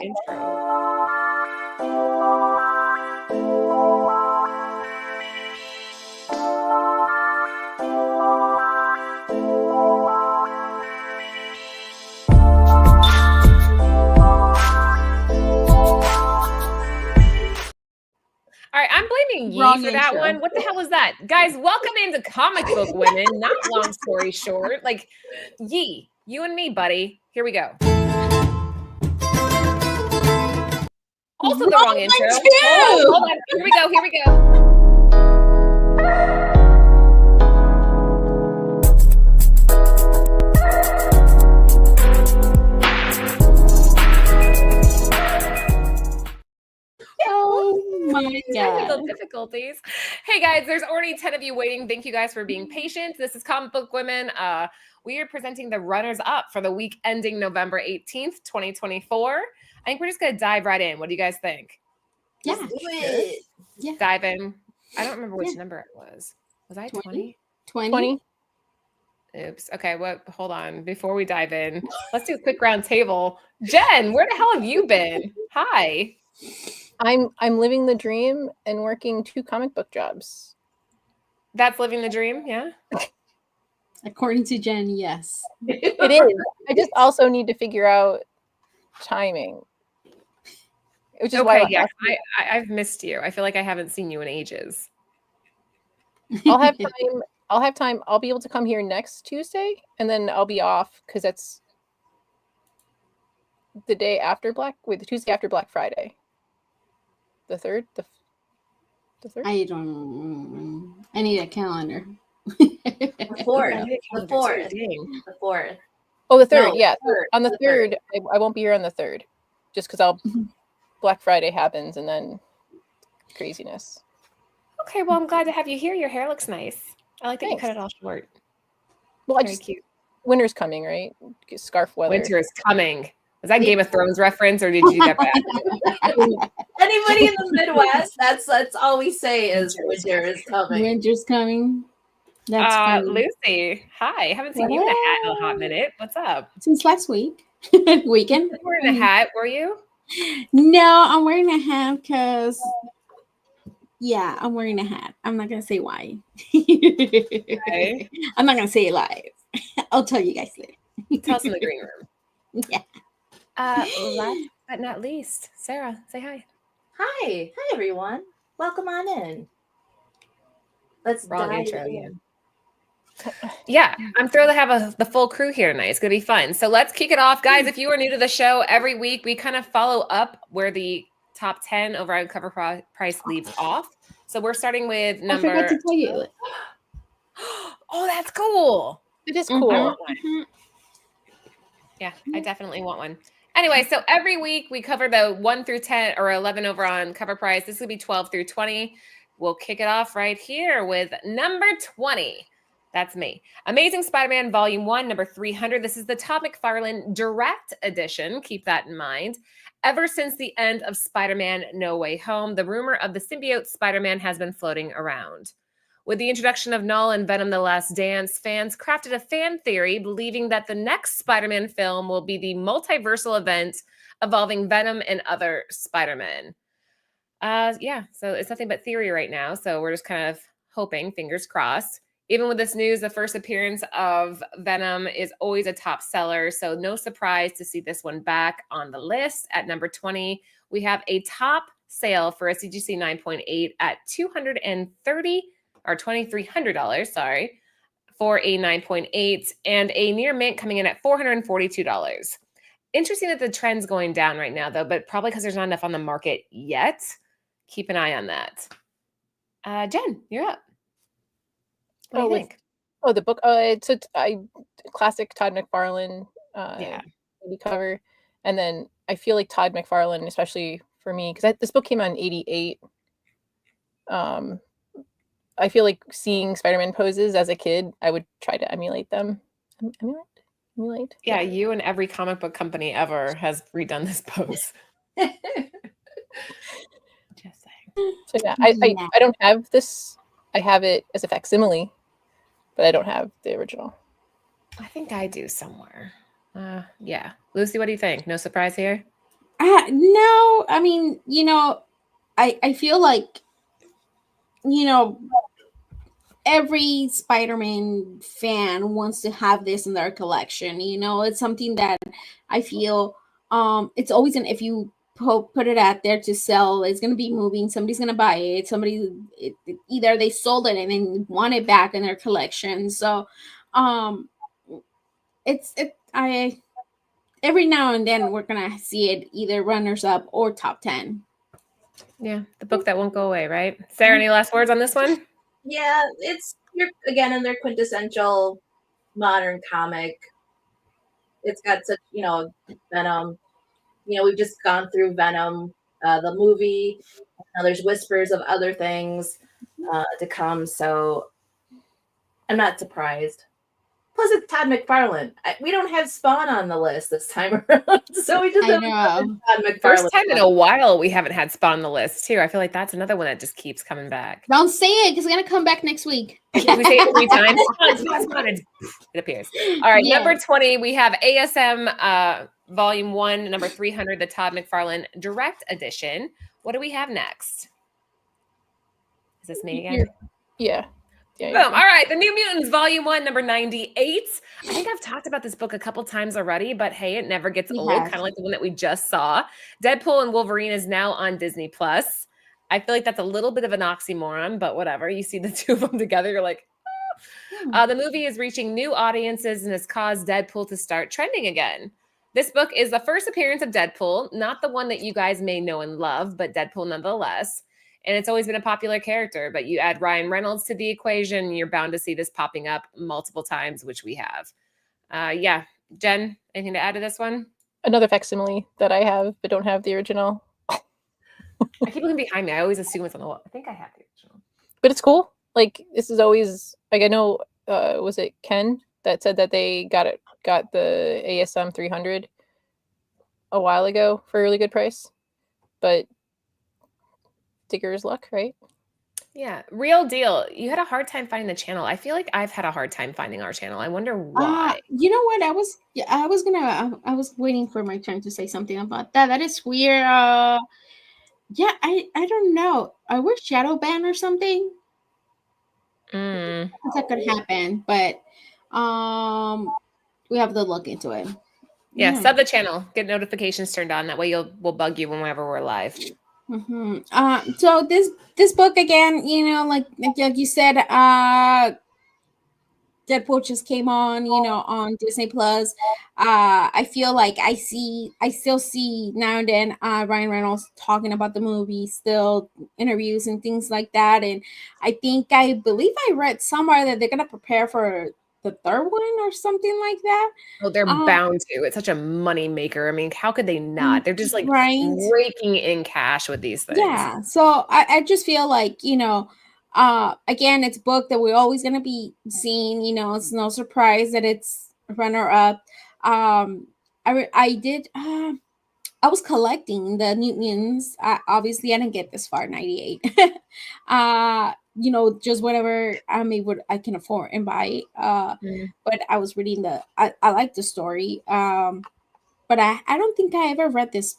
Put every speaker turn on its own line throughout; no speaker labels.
Intro. All right, I'm blaming Yi for that one. What the hell was that? Guys, welcome into Comic Book Women, not long story short. Like, Yi, you and me, buddy. Here we go. Also the wrong intro. Hold on. Here we go. Here we go. Technical difficulties. Hey guys, there's already 10 of you waiting. Thank you guys for being patient. This is Comic Book Women. We are presenting the runners up for the week ending November 18th, 2024. I think we're just going to dive right in. What do you guys think?
Yeah, do it.
Yeah. Dive in. I don't remember which number it was. Was I 20?
20.
Oops. Okay, hold on. Before we dive in, let's do a quick round table. Jen, where the hell have you been? Hi.
I'm living the dream and working 2 comic book jobs.
That's living the dream, yeah?
According to Jen, yes.
It is. I just also need to figure out timing. Which is why
I've missed you. I feel like I haven't seen you in ages.
I'll have time. I'll be able to come here next Tuesday, and then I'll be off because that's the day after the Tuesday after Black Friday. The 3rd? The 3rd?
I don't know. I need a calendar.
The 4th. The 4th. The 4th.
Oh, the 3rd.
No,
yeah.
the 3rd.
On the 3rd, I won't be here on the 3rd. Just because Black Friday happens and then craziness.
Okay, well, I'm glad to have you here. Your hair looks nice. I like that you cut it all short.
Well,
Very cute.
Winter's coming, right? Scarf weather.
Winter is coming. Is that Game of Thrones reference, or did you get back?
Anybody in the Midwest? That's all we say is winter is coming.
Winter's coming. That's funny.
Lucy, hi. Haven't seen you in a hat in a hot minute. What's up?
Since last week. Weekend.
You were in a hat, were you?
No, I'm wearing a hat because I'm wearing a hat. I'm not gonna say why.
Okay.
I'm not gonna say it live. I'll tell you guys later.
Tell us in the green room.
Yeah.
Last but not least, Sarah, say hi.
Hi everyone. Welcome on in. Let's
Wrong
dive
intro,
in.
Yeah, I'm thrilled to have the full crew here tonight. It's going to be fun. So let's kick it off. Guys, if you are new to the show, every week we kind of follow up where the top 10 over on Covrprice leaves off. So we're starting with number...
I forgot to tell you.
Oh, that's cool.
It is cool.
Mm-hmm.
Yeah, I definitely want one. Anyway, so every week we cover the 1 through 10 or 11 over on Covrprice. This will be 12 through 20. We'll kick it off right here with number 20. That's me. Amazing Spider-Man Volume 1, number 300. This is the Todd McFarlane Direct Edition. Keep that in mind. Ever since the end of Spider-Man No Way Home, the rumor of the symbiote Spider-Man has been floating around. With the introduction of Null and Venom The Last Dance, fans crafted a fan theory believing that the next Spider-Man film will be the multiversal event involving Venom and other Spider-Men. So it's nothing but theory right now. So we're just kind of hoping, fingers crossed. Even with this news, the first appearance of Venom is always a top seller. So no surprise to see this one back on the list. At number 20, we have a top sale for a CGC 9.8 at $230 sorry, for a 9.8, and a near mint coming in at $442. Interesting that the trend's going down right now, though, but probably because there's not enough on the market yet. Keep an eye on that. Jen, you're up. What do you think?
Oh, the book. It's a classic Todd McFarlane cover, and then I feel like Todd McFarlane, especially for me, because this book came out in '88. I feel like seeing Spider-Man poses as a kid, I would try to emulate them. Emulate?
Yeah, you and every comic book company ever has redone this pose. Just saying.
So yeah, I don't have this. I have it as a facsimile, but I don't have the original.
I think I do somewhere. Yeah. Lucy, what do you think? No surprise here?
No, I mean, I feel like, every Spider-Man fan wants to have this in their collection. It's something that I feel it's always gonna, if you put it out there to sell, it's gonna be moving. Somebody's gonna buy it. Either they sold it and then want it back in their collection. So um I every now and then we're gonna see it either runners up or top 10.
Yeah, the book that won't go away, right? Sarah, any last words on this one?
Yeah, you're again in their quintessential modern comic. It's got such, Venom. We've just gone through Venom, the movie. Now there's whispers of other things to come, so I'm not surprised. Plus, it's Todd McFarlane. We don't have Spawn on the list this time around, so we just
I
have
know.
Todd McFarlane.
First time in a while we haven't had Spawn on the list too. I feel like that's another one that just keeps coming back.
Don't say it because it's gonna come back next week.
We say it 3 times. Spawn, it appears. All right,
Yeah.
number 20, we have ASM Volume 1, number 300, the Todd McFarlane Direct Edition. What do we have next? Is this me again?
Yeah.
Boom. All right. The New Mutants, Volume 1, number 98. I think I've talked about this book a couple times already, but hey, it never gets old. Kind of like the one that we just saw. Deadpool and Wolverine is now on Disney Plus. I feel like that's a little bit of an oxymoron, but whatever. You see the two of them together, you're like, oh. The movie is reaching new audiences and has caused Deadpool to start trending again. This book is the first appearance of Deadpool, not the one that you guys may know and love, but Deadpool nonetheless. And it's always been a popular character, but you add Ryan Reynolds to the equation, you're bound to see this popping up multiple times, which we have. Yeah. Jen, anything to add to this one?
Another facsimile that I have, but don't have the original.
I keep looking behind me. I always assume it's on the wall. I think I have the original.
But it's cool. Like, this is always, like, I know, was it Ken that said that they got the ASM 300 a while ago for a really good price? But digger's luck, right?
Yeah, real deal. You had a hard time finding the channel. I feel like I've had a hard time finding our channel. I wonder why.
You know what? I was waiting for my turn to say something about that. That is weird. Yeah, I don't know. Are we shadow banned or something? That could happen, but we have to look into it.
Yeah, sub the channel. Get notifications turned on. That way we'll bug you whenever we're live.
Mm-hmm. So this book again, like you said, Deadpool just came on, on Disney Plus. I feel like I still see now and then Ryan Reynolds talking about the movie, still interviews and things like that. And I believe I read somewhere that they're gonna prepare for the third one or something like that.
Oh, they're bound to. It's such a money maker. I mean, how could they not? They're just like raking in cash with these things.
Yeah. So I just feel like, again, it's a book that we're always going to be seeing. It's no surprise that it's runner up. I was collecting the New Mutants. Obviously, I didn't get this far, 98. Just whatever I can afford and buy. But I was reading I like the story. But I don't think I ever read this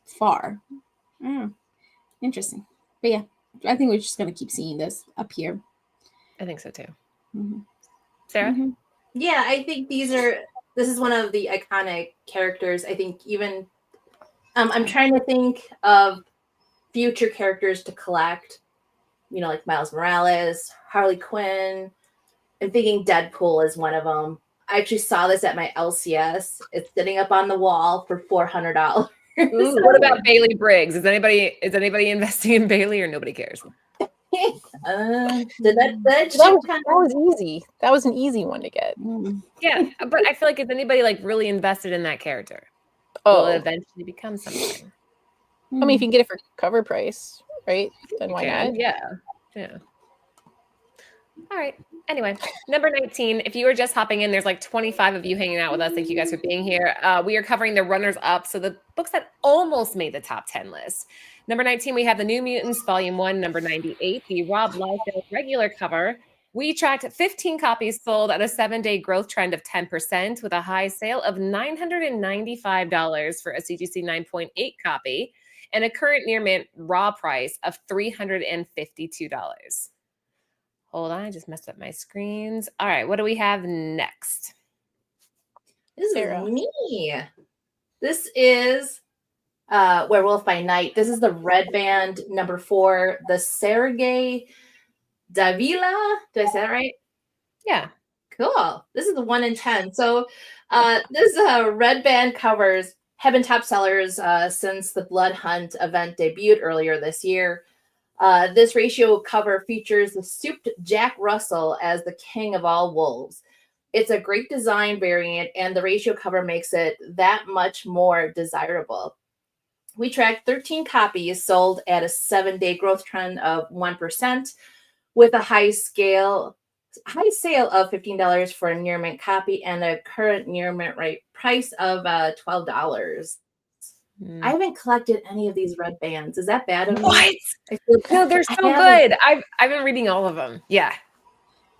far. Interesting. But yeah, I think we're just going to keep seeing this up here.
I think so too.
Sarah?
Yeah, I think this is one of the iconic characters. I think even I'm trying to think of future characters to collect, like Miles Morales, Harley Quinn. I'm thinking Deadpool is one of them. I actually saw this at my LCS. It's sitting up on the wall for $400.
Ooh, what about Bailey Briggs? Is anybody investing in Bailey or nobody cares?
That was easy. That was an easy one to get.
Yeah, but I feel like if anybody really invested in that character, will it eventually become something?
I mean, if you can get it for cover price, right? Then why not?
Yeah. All right. Anyway, number 19. If you were just hopping in, there's 25 of you hanging out with us. Thank you guys for being here. We are covering the runners up. So the books that almost made the top 10 list. Number 19, we have the New Mutants, Volume 1, number 98, the Rob Liefeld regular cover. We tracked 15 copies sold at a 7-day growth trend of 10% with a high sale of $995 for a CGC 9.8 copy and a current near mint raw price of $352. Hold on, I just messed up my screens. All right, what do we have next?
This
Sarah.
is me. This is Werewolf by Night. This is the red band number 4, the Sergei Davila. Did I say that right?
Yeah.
Cool. This is the 1 in 10. So this red band covers have been top sellers since the Blood Hunt event debuted earlier this year. This ratio cover features the souped Jack Russell as the king of all wolves. It's a great design variant, and the ratio cover makes it that much more desirable. We tracked 13 copies sold at a 7-day growth trend of 1%, with a high sale of $15 for a near mint copy and a current near mint rate price of $12. I haven't collected any of these red bands. Is that bad of me?
What? No, they're so good. I've been reading all of them. Yeah.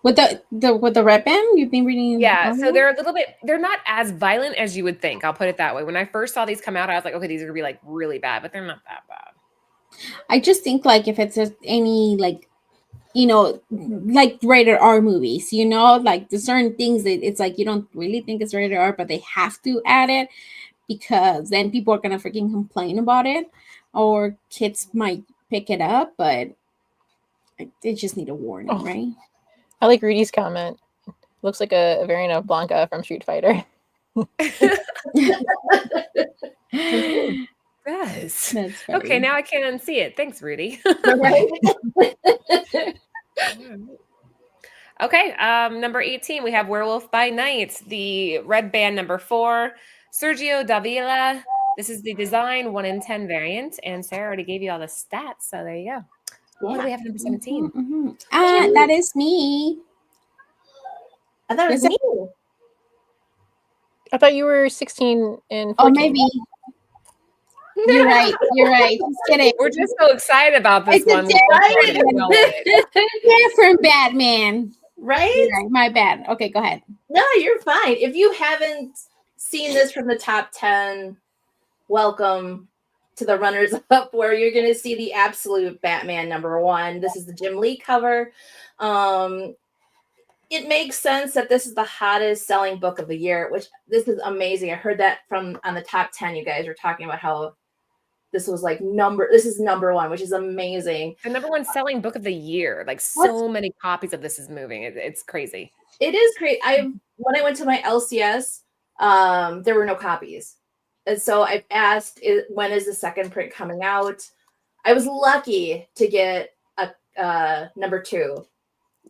With the red band, you've been reading.
Yeah, so they're a little bit, they're not as violent as you would think. I'll put it that way. When I first saw these come out, I was like, okay, these are gonna be like really bad, but they're not that bad.
I just think like if it's any like, you know, like rated R movies, you know, like there's certain things that it's like you don't really think it's rated R, but they have to add it because then people are gonna freaking complain about it, or kids might pick it up, but they just need a warning, right?
I like Rudy's comment. Looks like a variant of Blanca from Street Fighter.
Yes.
That's
Okay,
funny.
now I can unsee it. Thanks, Rudy. Okay, number 18, we have Werewolf by Night, the red band number 4, Sergio Davila. This is the design 1 in 10 variant, and Sarah already gave you all the stats, so there you go. What do we have at number 17?
That is me.
I thought it was me.
I thought you were 16 and 14.
Oh, maybe. You're right. You're right. Just kidding.
We're just so excited about this
It's a
one.
different Batman.
Right?
Right? My bad. Okay, go ahead.
No, you're fine. If you haven't seen this from the top 10, welcome to the runners up, where you're going to see the absolute Batman number 1. This is the Jim Lee cover. It makes sense that this is the hottest selling book of the year, which this is amazing. I heard that from on the top 10. You guys were talking about how this was like this is number 1, which is amazing.
The number 1 selling book of the year. Like so many copies of this is moving. It's crazy.
It is great. When I went to my LCS, there were no copies. And so I asked, when is the second print coming out? I was lucky to get a number 2.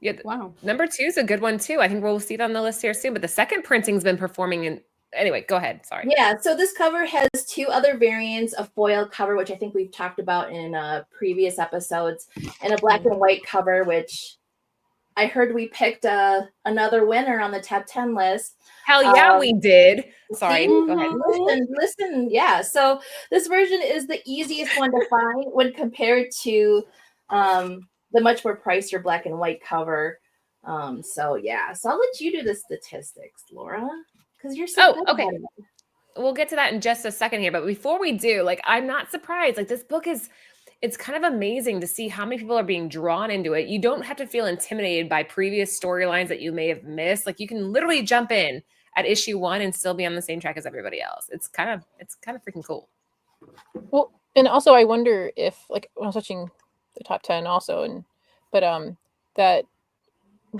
Yeah,
wow.
Number 2 is a good one too. I think we'll see it on the list here soon. But the second printing's been performing in. Anyway, go ahead. Sorry.
Yeah, so this cover has 2 other variants: a foil cover, which I think we've talked about in previous episodes, and a black and white cover, which I heard we picked another winner on the top 10 list.
Hell yeah, we did. Sorry, go ahead.
Listen. Yeah, so this version is the easiest one to find when compared to the much more pricier black and white cover. So I'll let you do the statistics, Laura, because you're so good
okay.
at it.
We'll get to that in just a second here, but before we do, like, I'm not surprised. Like, this book it's kind of amazing to see how many people are being drawn into it. You don't have to feel intimidated by previous storylines that you may have missed. Like, you can literally jump in at issue 1 and still be on the same track as everybody else. It's kind of freaking cool.
Well, and also I wonder if, like, when I was watching the top 10 also, but that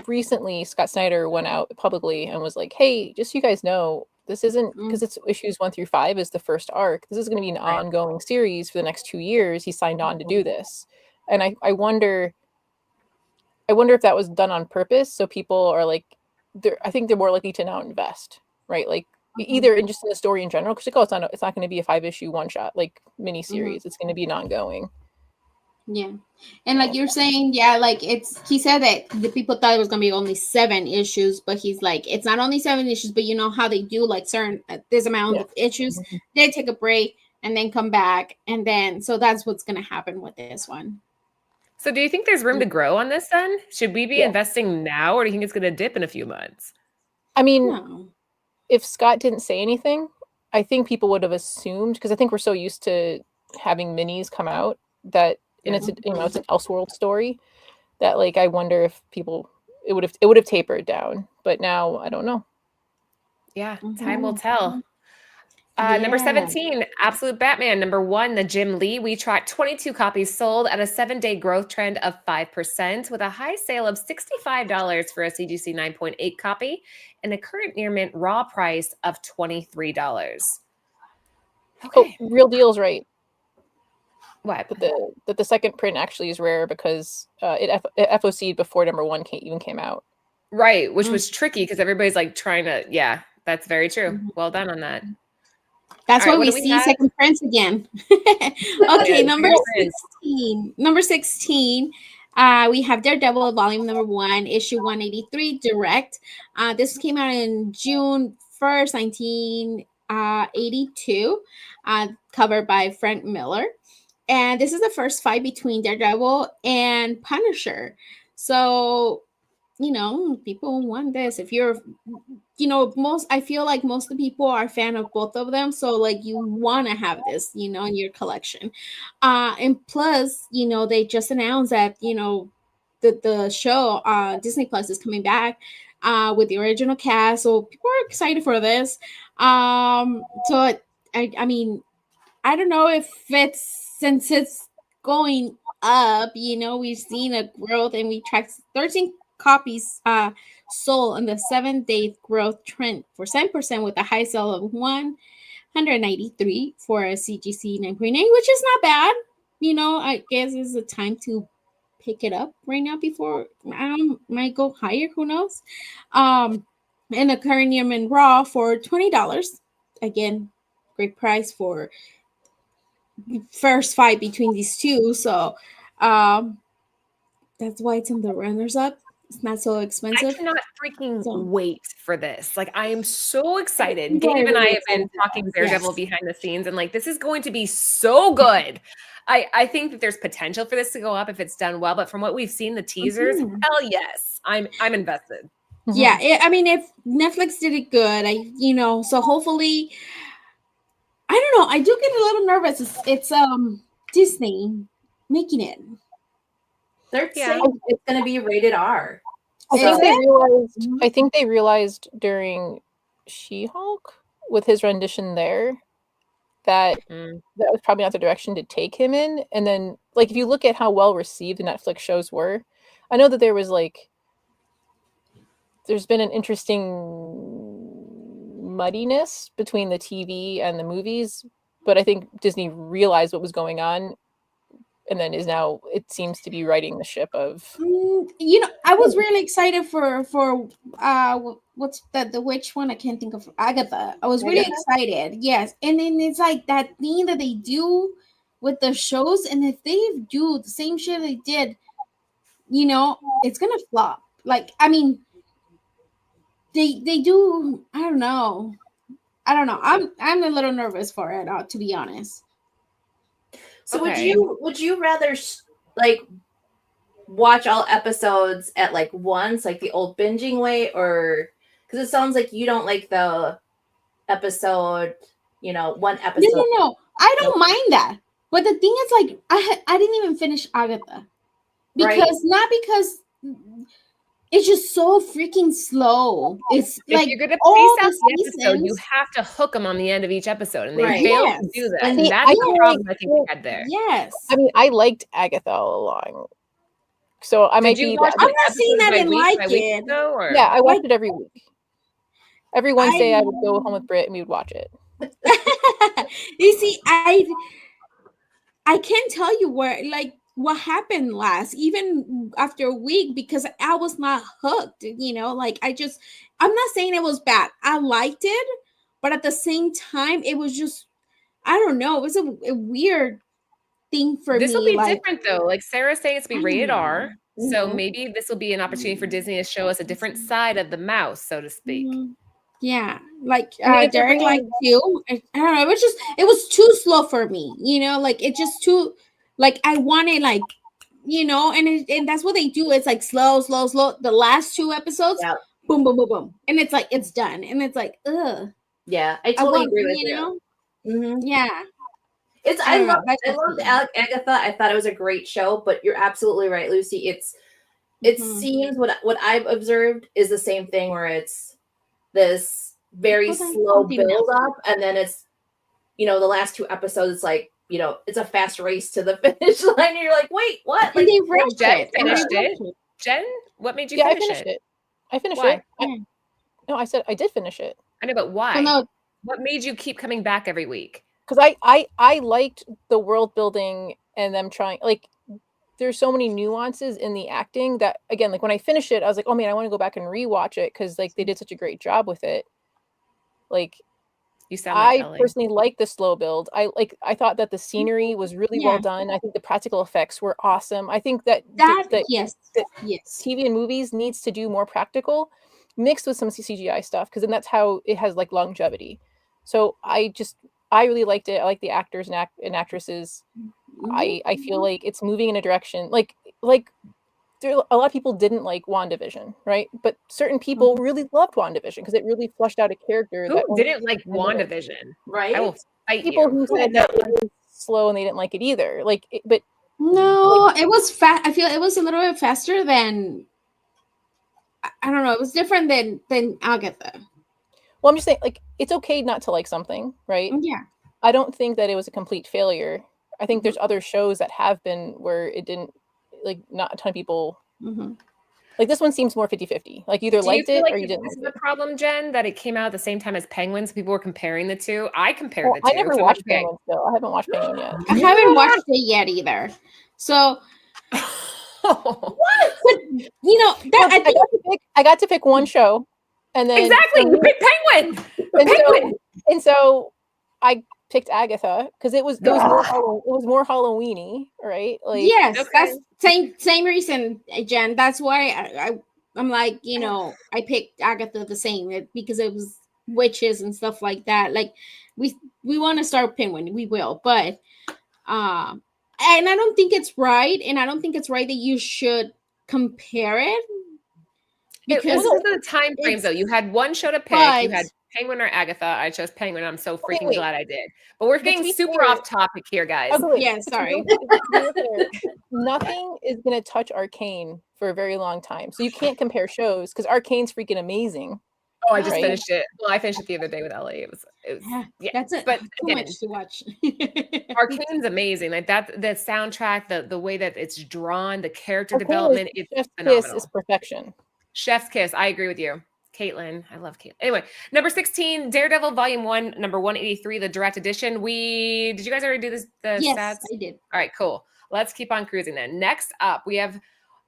recently Scott Snyder went out publicly and was like, hey, just so you guys know, this isn't, because it's issues 1 through 5 is the first arc. This is going to be an ongoing series for the next 2 years. He signed on to do this. And I wonder if that was done on purpose. So people are like, I think they're more likely to now invest, right? Like either in just in the story in general, because like, it's not going to be a 5-issue one shot, like mini series. It's going to be an ongoing.
Yeah. And like you're saying, like he said that the people thought it was gonna be only 7 issues, but he's like, it's not only 7 issues, but you know how they do like certain this amount of issues, they take a break and then come back, and then so that's what's gonna happen with this one.
So do you think there's room to grow on this then? Should we be
Yeah.
investing now, or do you think it's going to dip in a few months?
I mean,
No.
if Scott didn't say anything, I think people would have assumed, because I think we're so used to having minis come out that, and it's it's an Elseworld story, that like I wonder if people it would have tapered down. But now I don't know.
Yeah, time will tell.
Yeah.
Number 17, Absolute Batman. Number 1, the Jim Lee. We tracked 22 copies sold at a 7-day growth trend of 5%, with a high sale of $65 for a CGC 9.8 copy and a current near mint raw price of $23. Okay.
Oh, Real Deal's right.
What?
That the second print actually is rare because it FOC'd before number 1 even came out.
Right, which was tricky because everybody's like trying to, yeah, that's very true. Well done on that.
That's
All
why
right,
we
what do we
see
have?
second prints again. Okay,
Yeah,
number
second print.
16. Number 16. We have Daredevil volume number 1, issue 183, direct. This came out in June 1st, 1982. Covered by Frank Miller. And this is the first fight between Daredevil and Punisher. So, people want this. If you're, I feel like most of the people are a fan of both of them. So, like, you want to have this, in your collection. And plus, they just announced that, the show, Disney Plus is coming back with the original cast. So people are excited for this. So I mean, I don't know if since it's going up, we've seen a growth, and we tracked 13 copies sold on the 7-day growth trend for 7%, with a high sale of 193 for a CGC 9.9, which is not bad. I guess it's a time to pick it up right now before might go higher. Who knows? And a Carnium and Raw for $20. Again, great price for first fight between these two. So that's why it's in the runners up. It's not so
I
expensive.
cannot freaking
So-
wait for this. Like, I am so excited.
People are
Gabe and I
really
have been
excited.
talking Daredevil
Yes.
behind the scenes, and like, this is going to be so good. I think that there's potential for this to go up if it's done well, but from what we've seen, the teasers,
Mhm.
hell yes, I'm invested.
Yeah, I mean, if Netflix did it good, so hopefully, I don't know. I do get a little nervous. It's Disney making it.
They're
Yeah.
saying it's going to be rated R.
I
Is
think they
it?
realized. I think they realized during She-Hulk with his rendition there that
Mm.
that was probably not the direction to take him in. And then, like, if you look at how well received the Netflix shows were, I know that there's been an interesting muddiness between the TV and the movies, but I think Disney realized what was going on, and then it seems to be righting the ship of.
I was really excited for what's the witch one? I can't think of Agatha. I was really
Agatha?
excited. Yes, and then it's like that thing that they do with the shows, and if they do the same shit they did, it's gonna flop. Like, I mean, they do. I don't know. I'm a little nervous for it, to be honest.
So
Okay.
would you rather like watch all episodes at like once, like the old binging way, or because it sounds like you don't like the episode, one episode.
No. I don't mind that. But the thing is, like, I didn't even finish Agatha not because it's just so freaking slow. It's
If
like
you're going to
all
pace
the
out the episode, you
seasons.
have to hook them on the end of each episode, and they
Right.
failed
Yes.
to do that.
And
And
See,
that's
I
the
feel
problem
like-
I think we had there.
Yes.
I mean, I liked Agatha all along, so I might
Did you
be.
watch
I'm
it
not saying I
episode by
didn't
week
like
by week
it.
though, or?
Yeah, I watched
Like-
it every week. Every Wednesday, I would go home with Britt and we would watch it.
You see, I can't tell you what happened last, even after a week, because I was not hooked. Like, I'm not saying it was bad. I liked it, but at the same time, it was just, I don't know. It was a weird thing for
This will
me.
be
Like,
different though. Like Sarah's saying, it's be
I don't
rated
know.
R. So
Mhm.
maybe this will be an opportunity for Disney to show us a different side of the mouse, so to speak.
Mhm. Yeah, like
I mean, if they're
Derek
bringing-
liked too. I don't know. It was too slow for me. Like, it just too, like, I wanted like you know, and that's what they do. It's like slow. The last 2 episodes,
Yeah.
boom, boom, boom, boom, and it's like it's done, and it's like, ugh.
Yeah, I totally agree with
you know,
you.
yeah.
I
don't know,
loved
that's just me.
Agatha. I thought it was a great show, but you're absolutely right, Lucy. It
Mhm.
seems what I've observed is the same thing where it's this very
Hold on,
slow
something
build
else.
up, and then it's the last 2 episodes. It's like it's a fast race to the finish line, and you're like, wait, what?
And
Like,
they
Oh,
rushed
Jen
it.
finished it. Jen, what made you
Yeah, I
finish
finished
it?
it. I finished
Why?
it. No, I said I did finish it.
I know, but why?
Well, no,
What made you keep coming back every week?
Because I liked the world building and them trying, like, there's so many nuances in the acting that, again, like when I finished it, I was like, oh man, I want to go back and rewatch it because like they did such a great job with it. Like,
You sound like
I
Ellie.
personally like the slow build. I thought that the scenery was really well done. I think the practical effects were awesome. I think that
yes.
TV and movies needs to do more practical mixed with some CGI stuff, because then that's how it has like longevity. So I really liked it. I like the actors and actresses. I feel like it's moving in a direction like there, a lot of people didn't like WandaVision, right? But certain people really loved WandaVision because it really fleshed out a character
Who
that
didn't like WandaVision?
right?
I will fight
people
you.
who said that it was slow and they didn't like it either. But
No, it was fast. I feel it was a little bit faster than. I don't know. It was different than Agatha.
well, I'm just saying, like, it's okay not to like something, right?
Yeah.
I don't think that it was a complete failure. I think there's other shows that have been where it didn't, like, not a ton of people. Like, this one seems more 50-50. Like, either
Do you
liked
feel
it
like
or you didn't
this
like
is
it.
the problem, Jen, that it came out at the same time as Penguins? People were comparing the two. I compared
Well,
the two.
I never
So I'm
watched
like,
Penguin still. I haven't watched Penguin yet.
I haven't watched it yet either. So,
what?
but you know that
I got to pick one show, and then
Exactly. You picked Penguin.
and so I picked Agatha because it was more Halloweeny, right? Like,
yes,
Okay.
that's same reason, Jen. That's why I'm like, I picked Agatha the same because it was witches and stuff like that. Like we want to start Penguin, we will, but and I don't think it's right, and I don't think it's right that you should compare it
It
because
was the time frames, though. You had one show to pick. You had Penguin or Agatha. I chose Penguin. I'm so freaking glad I did. But we're getting super off topic here, guys.
Yeah, sorry.
Nothing is going to touch Arcane for a very long time. So you can't compare shows because Arcane's freaking amazing.
Oh, I just finished it. Well, I finished it the other day with Ellie. It was yeah.
That's it.
But
too
again,
much to watch.
Arcane's amazing. Like that, the soundtrack, the way that it's drawn, the character
Arcane
development, it's phenomenal.
Is perfection.
Chef's kiss. I agree with you. Caitlin. I love Caitlin. Anyway, number 16, Daredevil Volume 1, number 183, the direct edition. Did you guys already do this? The
yes,
stats?
I did.
All right, cool. Let's keep on cruising then. Next up, we have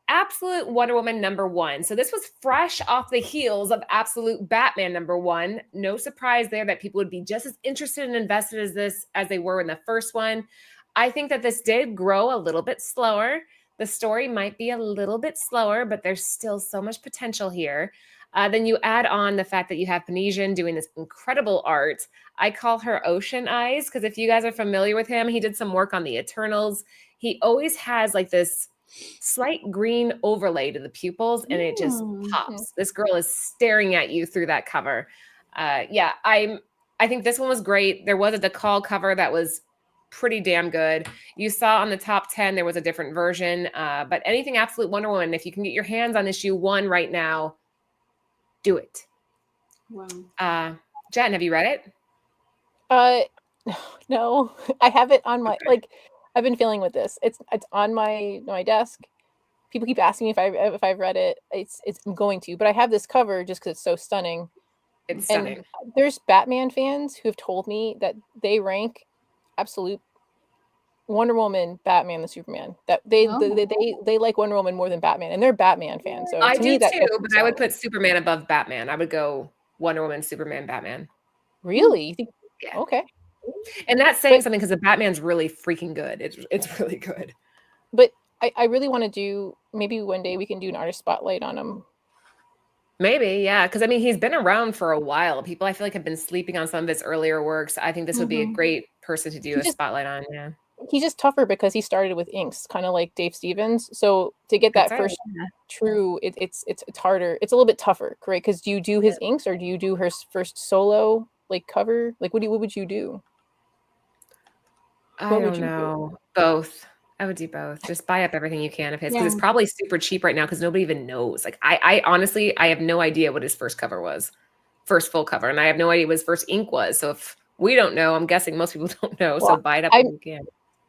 Absolute Wonder Woman number 1. So this was fresh off the heels of Absolute Batman number 1. No surprise there that people would be just as interested and invested as they were in the first one. I think that this did grow a little bit slower. The story might be a little bit slower, but there's still so much potential here. Then you add on the fact that you have Panesian doing this incredible art. I call her Ocean Eyes because if you guys are familiar with him, he did some work on the Eternals. He always has like this slight green overlay to the pupils and it just pops. This girl is staring at you through that cover. I think this one was great. There was a DeCall cover that was pretty damn good. You saw on the top 10 there was a different version, but anything Absolute Wonder Woman, if you can get your hands on issue 1 right now, do it.
Wow.
Jen, have you read it?
No, I have it on my I've been feeling with this. It's on my desk. People keep asking me if I've read it. I'm going to, but I have this cover just because it's so stunning.
It's stunning.
And there's Batman fans who have told me that they rank Absolute Wonder Woman, Batman, the Superman. That they like Wonder Woman more than Batman, and they're Batman fans. So
I
to
do
me,
too, but I would put Superman above Batman. I would go Wonder Woman, Superman, Batman.
Really? You think?
Yeah.
Okay.
And that's saying something because the Batman's really freaking good. It's really good.
But I really want to do, maybe one day we can do an artist spotlight on him.
Maybe, yeah. Because I mean, he's been around for a while. People I feel like have been sleeping on some of his earlier works. I think this would be a great person to do a spotlight on. Yeah.
he's just tougher because he started with inks, kind of like Dave Stevens. So to get that
That's right,
first true, it's harder. It's a little bit tougher, right? Because do you do his inks or do you do her first solo like cover? Like what would you do?
I
What would
don't
you do?
know. Both. I would do both. Just buy up everything you can of his because
Yeah.
it's probably super cheap right now because nobody even knows. Like I honestly, I have no idea what his first cover was, first full cover, and I have no idea what his first ink was. So if we don't know, I'm guessing most people don't know. So
Well,
buy it up when you can.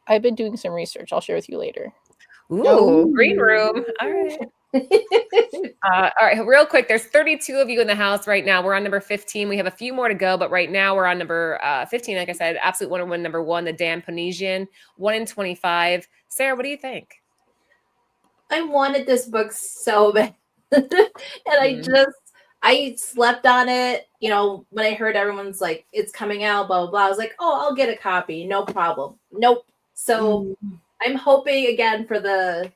I've been doing some research. I'll share with you later.
Ooh, green room. All right. All right, real quick. There's 32 of you in the house right now. We're on number 15. We have a few more to go, but right now we're on number 15. Like I said, Absolute Wonder Woman number 1, the Dan Ponesian, 1 in 25. Sarah, what do you think?
I wanted this book so bad. And I slept on it. You know, when I heard everyone's like, it's coming out, blah, blah, blah. I was like, oh, I'll get a copy. No problem. Nope. So I'm hoping again for the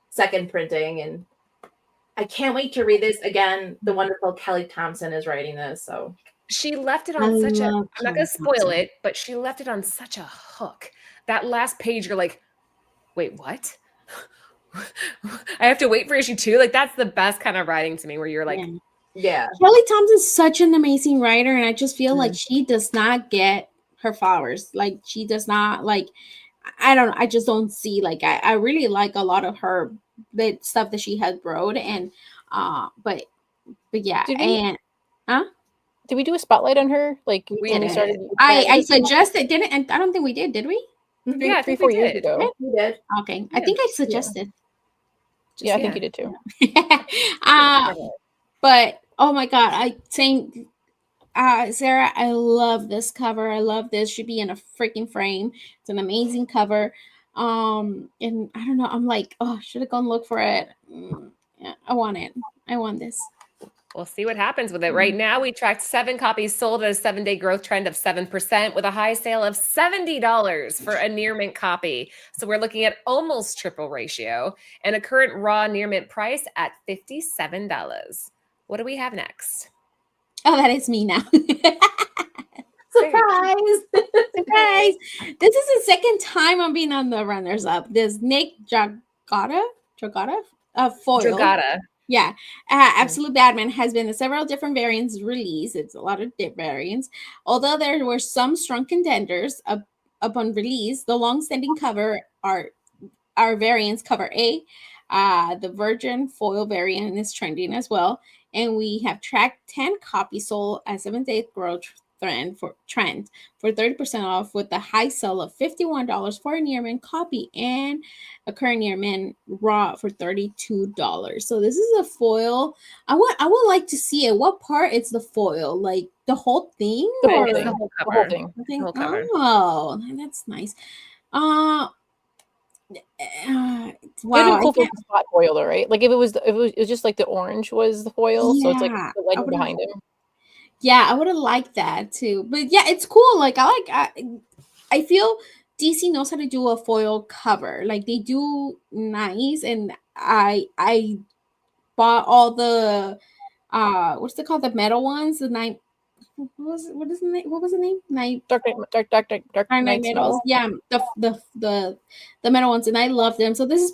second printing, and I can't wait to read this again. The wonderful Kelly Thompson is writing this. So
She left it on such a, I'm not going to spoil it, but she left it on such a hook. That last page, you're like, wait, what? I have to wait for issue 2. Like, that's the best kind of writing to me where you're like,
yeah.
Kelly Thompson's such an amazing writer, and I just feel like she does not get her flowers. Like she does not like. I just don't see like I really like a lot of her the stuff that she has wrote, and but yeah,
Did we do a spotlight on her? Like
We
when we
did.
started?
I suggested didn't, and I don't think we did we?
Yeah, I think
3-4
we
years
did.
ago.
You did.
Okay, I think I suggested.
Yeah, I think you did too.
But oh my god, I think Sarah, I love this cover. I love this. Should be in a freaking frame. It's an amazing cover. And I don't know. I'm like, oh, should have gone look for it. Yeah, I want it. I want this.
We'll see what happens with it. Right now, we tracked 7 copies sold at a 7-day growth trend of 7% with a high sale of $70 for a near mint copy. So we're looking at almost triple ratio and a current raw near mint price at $57. What do we have next?
Oh, that is me now.
Surprise!
Surprise! This is the second time I'm being on the runners up. There's Nick Dragata foil.
Dragata.
Yeah, Absolute Batman has been in several different variants released. It's a lot of variants. Although there were some strong contenders upon release, the long-standing cover are variants. Cover A, the Virgin foil variant is trending as well, and we have tracked 10 copies sold at 7-day growth trend for 30% off with the high sell of $51 for a near mint copy and a current near mint raw for $32. So this is a foil. I would like to see it. What part is the foil? Like the whole thing?
The whole
or
thing.
The whole
The
cover.
whole thing.
The whole cover.
Oh, that's nice. Wow.
It'd be cool if it was a spot foil though, right? Like if it was just like the orange was the foil, so it's like the legend behind him.
Yeah, I would have liked that too. But yeah, it's cool. Like I feel DC knows how to do a foil cover. Like they do nice, and I bought all the what's it called, the metal ones, the night. What was the name? What was the name? Dark Knight metals. Yeah, the metal ones, and I love them. So this is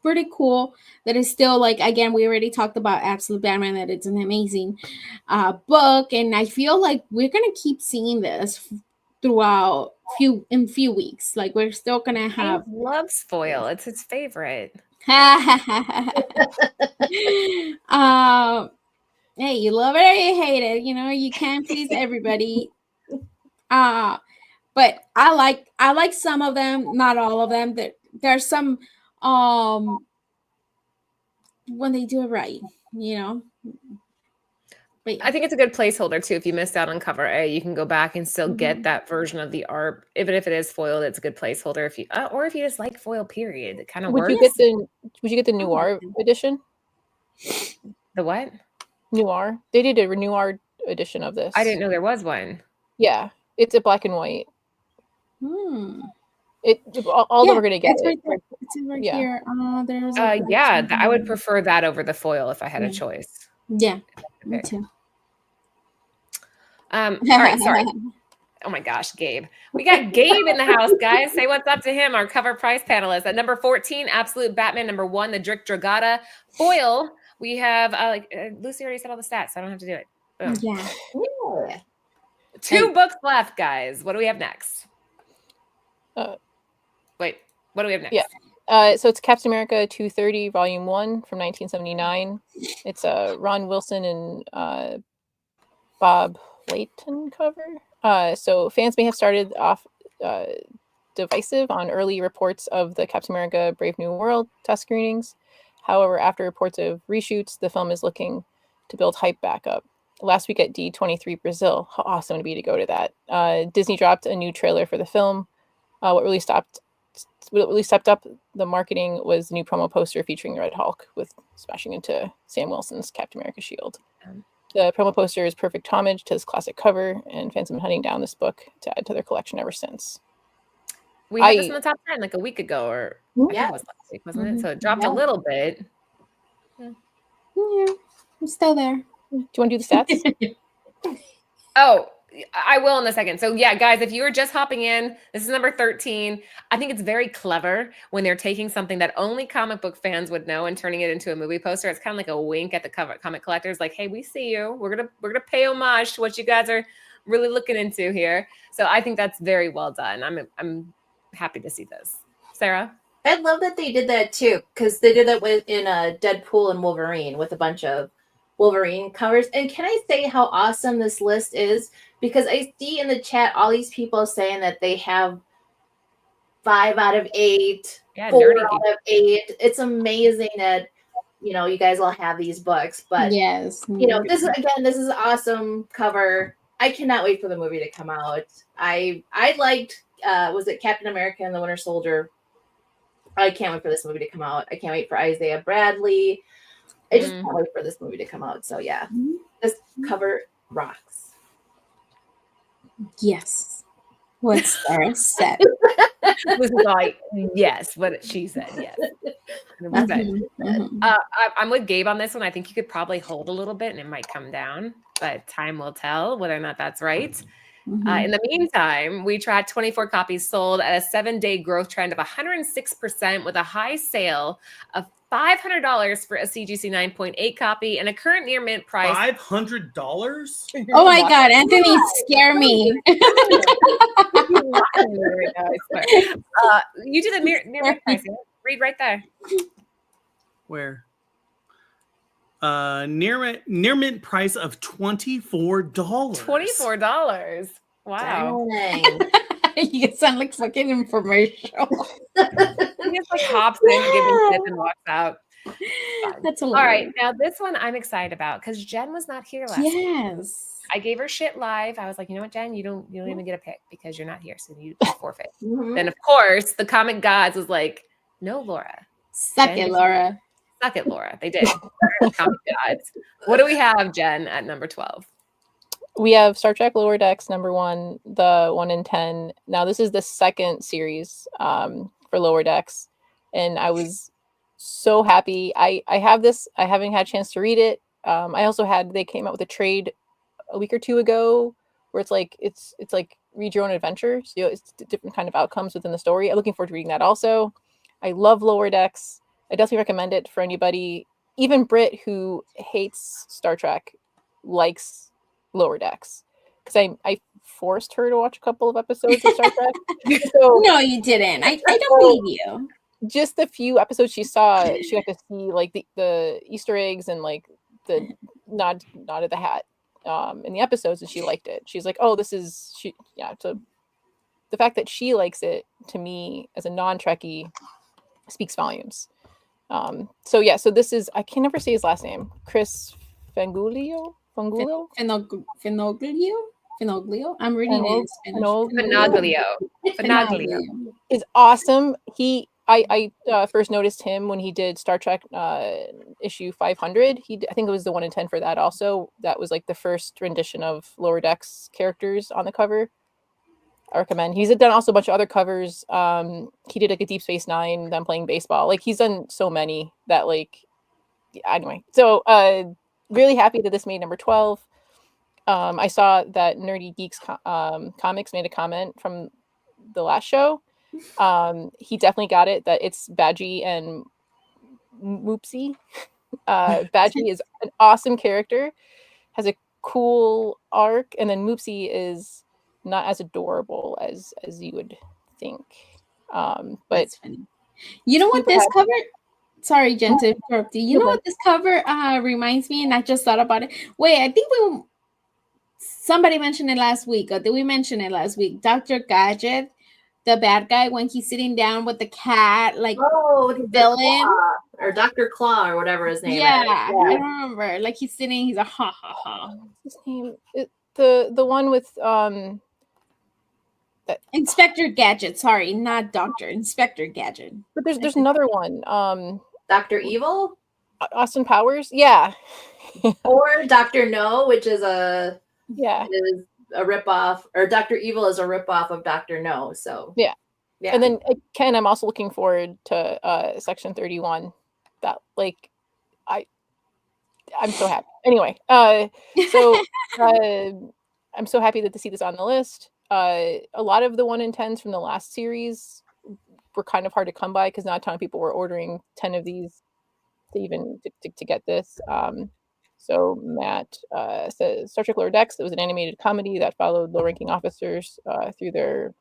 pretty cool. That is still like, again, we already talked about Absolute Batman, that it's an amazing book, and I feel like we're gonna keep seeing this throughout few weeks. Like we're still gonna have.
He loves foil. It's his favorite.
Hey, you love it or you hate it. You know, you can't please everybody. But I like some of them, not all of them. There's some when they do it right, you know. But
I think it's a good placeholder too. If you missed out on cover A, you can go back and still get that version of the art, even if it is foiled. It's a good placeholder. If you or if you just like foil, period, it kind of works.
Would you get the Noir edition?
The what?
Noir. They did a Noir edition of this.
I didn't know there was one.
Yeah, it's a black and white. All of them are gonna get it.
It's right here. There's
I would prefer that over the foil if I had a choice.
Yeah, me too.
All right, sorry. Oh my gosh, Gabe. We got Gabe in the house, guys. Say what's up to him, our cover price panelist. At number 14, Absolute Batman. Number 1, the Drick Dragata. Foil, we have, Lucy already said all the stats, so I don't have to do it. Boom.
Yeah.
Yeah.
2 books left, guys. What do we have next? Wait, what do we have next?
Yeah. So it's Captain America 230, Volume 1 from 1979. It's Ron Wilson and Bob Layton cover. So fans may have started off divisive on early reports of the Captain America Brave New World test screenings. However, after reports of reshoots, the film is looking to build hype back up. Last week at D23 Brazil, how awesome it would be to go to that. Disney dropped a new trailer for the film. What really stepped up the marketing was the new promo poster featuring Red Hulk with smashing into Sam Wilson's Captain America shield. The promo poster is perfect homage to this classic cover, and fans have been hunting down this book to add to their collection ever since.
We had this in the top 10 like a week ago, or I think it was last week, wasn't it? So it dropped a little bit.
Yeah, I'm still there.
Do you want to do the stats?
Oh, I will in a second. So yeah, guys, if you were just hopping in, this is number 13. I think it's very clever when they're taking something that only comic book fans would know and turning it into a movie poster. It's kind of like a wink at the comic collectors, like, hey, we see you. We're gonna pay homage to what you guys are really looking into here. So I think that's very well done. I'm happy to see this. Sarah?
I love that they did that too, because they did that in Deadpool and Wolverine with a bunch of Wolverine covers. And can I say how awesome this list is? Because I see in the chat all these people saying that they have 5 out of 8, 4 out of 8. It's amazing that you guys all have these books. But
yes,
this is awesome cover. I cannot wait for the movie to come out. I liked was it Captain America and the Winter Soldier? I can't wait for this movie to come out. I can't wait for Isaiah Bradley. I just can't wait for this movie to come out. So yeah, this cover rocks.
Yes. What Sarah said.
Was like, yes, what she said, yes. I'm with Gabe on this one. I think you could probably hold a little bit and it might come down, but time will tell whether or not that's right. In the meantime, we tracked 24 copies sold at a 7-day growth trend of 106% with a high sale of $500 for a CGC 9.8 copy and a current near mint price.
$500?
Oh my God, Anthony, scare me.
You do the near mint price. Yeah? Read right there.
Where? Near mint price of $24.
$24. Wow.
You sound like fucking infomercial.
He just like hops in, giving tip, and walks out.
That's hilarious.
All right, now this one I'm excited about because Jen was not here last week.
Yes.
I gave her shit live. I was like, you know what, Jen, you don't even get a pick because you're not here, so you forfeit. Then of course the comic gods was like, no, Laura.
Suck it, Laura.
Suck it, Laura. They did. Comic gods. What do we have, Jen, at number 12?
We have Star Trek Lower Decks number 1, the 1 in 10. Now this is the second series for Lower Decks, and I was so happy. I have this. I haven't had a chance to read it. They came out with a trade a week or two ago where it's like read your own adventures. It's different kind of outcomes within the story. I'm looking forward to reading that also. I love Lower Decks. I definitely recommend it for anybody, even Britt who hates Star Trek, likes Lower Decks, because I forced her to watch a couple of episodes of Star Trek. So,
no, you didn't. I don't believe you.
Just the few episodes she saw, she got to see like the Easter eggs and like the nod of the hat in the episodes, and she liked it. She's like, oh, this is she. Yeah, so the fact that she likes it, to me as a non-Trekkie, speaks volumes. So this is, I can never say his last name, Chris Fenoglio. Finoglio? I'm reading it in Spanish.
Finoglio
is awesome. I first noticed him when he did Star Trek issue 500. I think it was the 1 in 10 for that also. That was like the first rendition of Lower Decks characters on the cover. I recommend. He's done also a bunch of other covers. He did like a Deep Space Nine, them playing baseball. Like he's done so many that like, anyway. So really happy that this made number 12. I saw that Nerdy Geeks Comics made a comment from the last show. He definitely got it that it's Badgie and Moopsy. Badgie is an awesome character, has a cool arc, and then Moopsy is not as adorable as you would think. But
That's funny. You know what
super
this
happy.
cover? Sorry, Jen, to interrupt you. You know
Okay.
what this cover reminds me, and I just thought about it. Wait, I think somebody mentioned it last week, or did we mention it last week? Dr. Gadget, the bad guy, when he's sitting down with the cat, like
the
villain.
Claw, or Dr. Claw or whatever his name is.
I don't remember. Like he's sitting, he's a ha ha ha.
What's his name? The one with
Inspector Gadget. Sorry, not Doctor. Inspector Gadget.
but there's another one.
Dr. Evil
Austin Powers. Yeah.
or Dr. No, which is a ripoff, or Dr. Evil is a ripoff of Dr. No. So
Yeah.
yeah.
And then Ken, I'm also looking forward to Section 31. That I'm so happy. Anyway, so I'm so happy to see this on the list. A lot of the 1 in 10s from the last series were kind of hard to come by because not a ton of people were ordering 10 of these to even to get this. So Matt says Star Trek Lower Decks. It was an animated comedy that followed low-ranking officers through their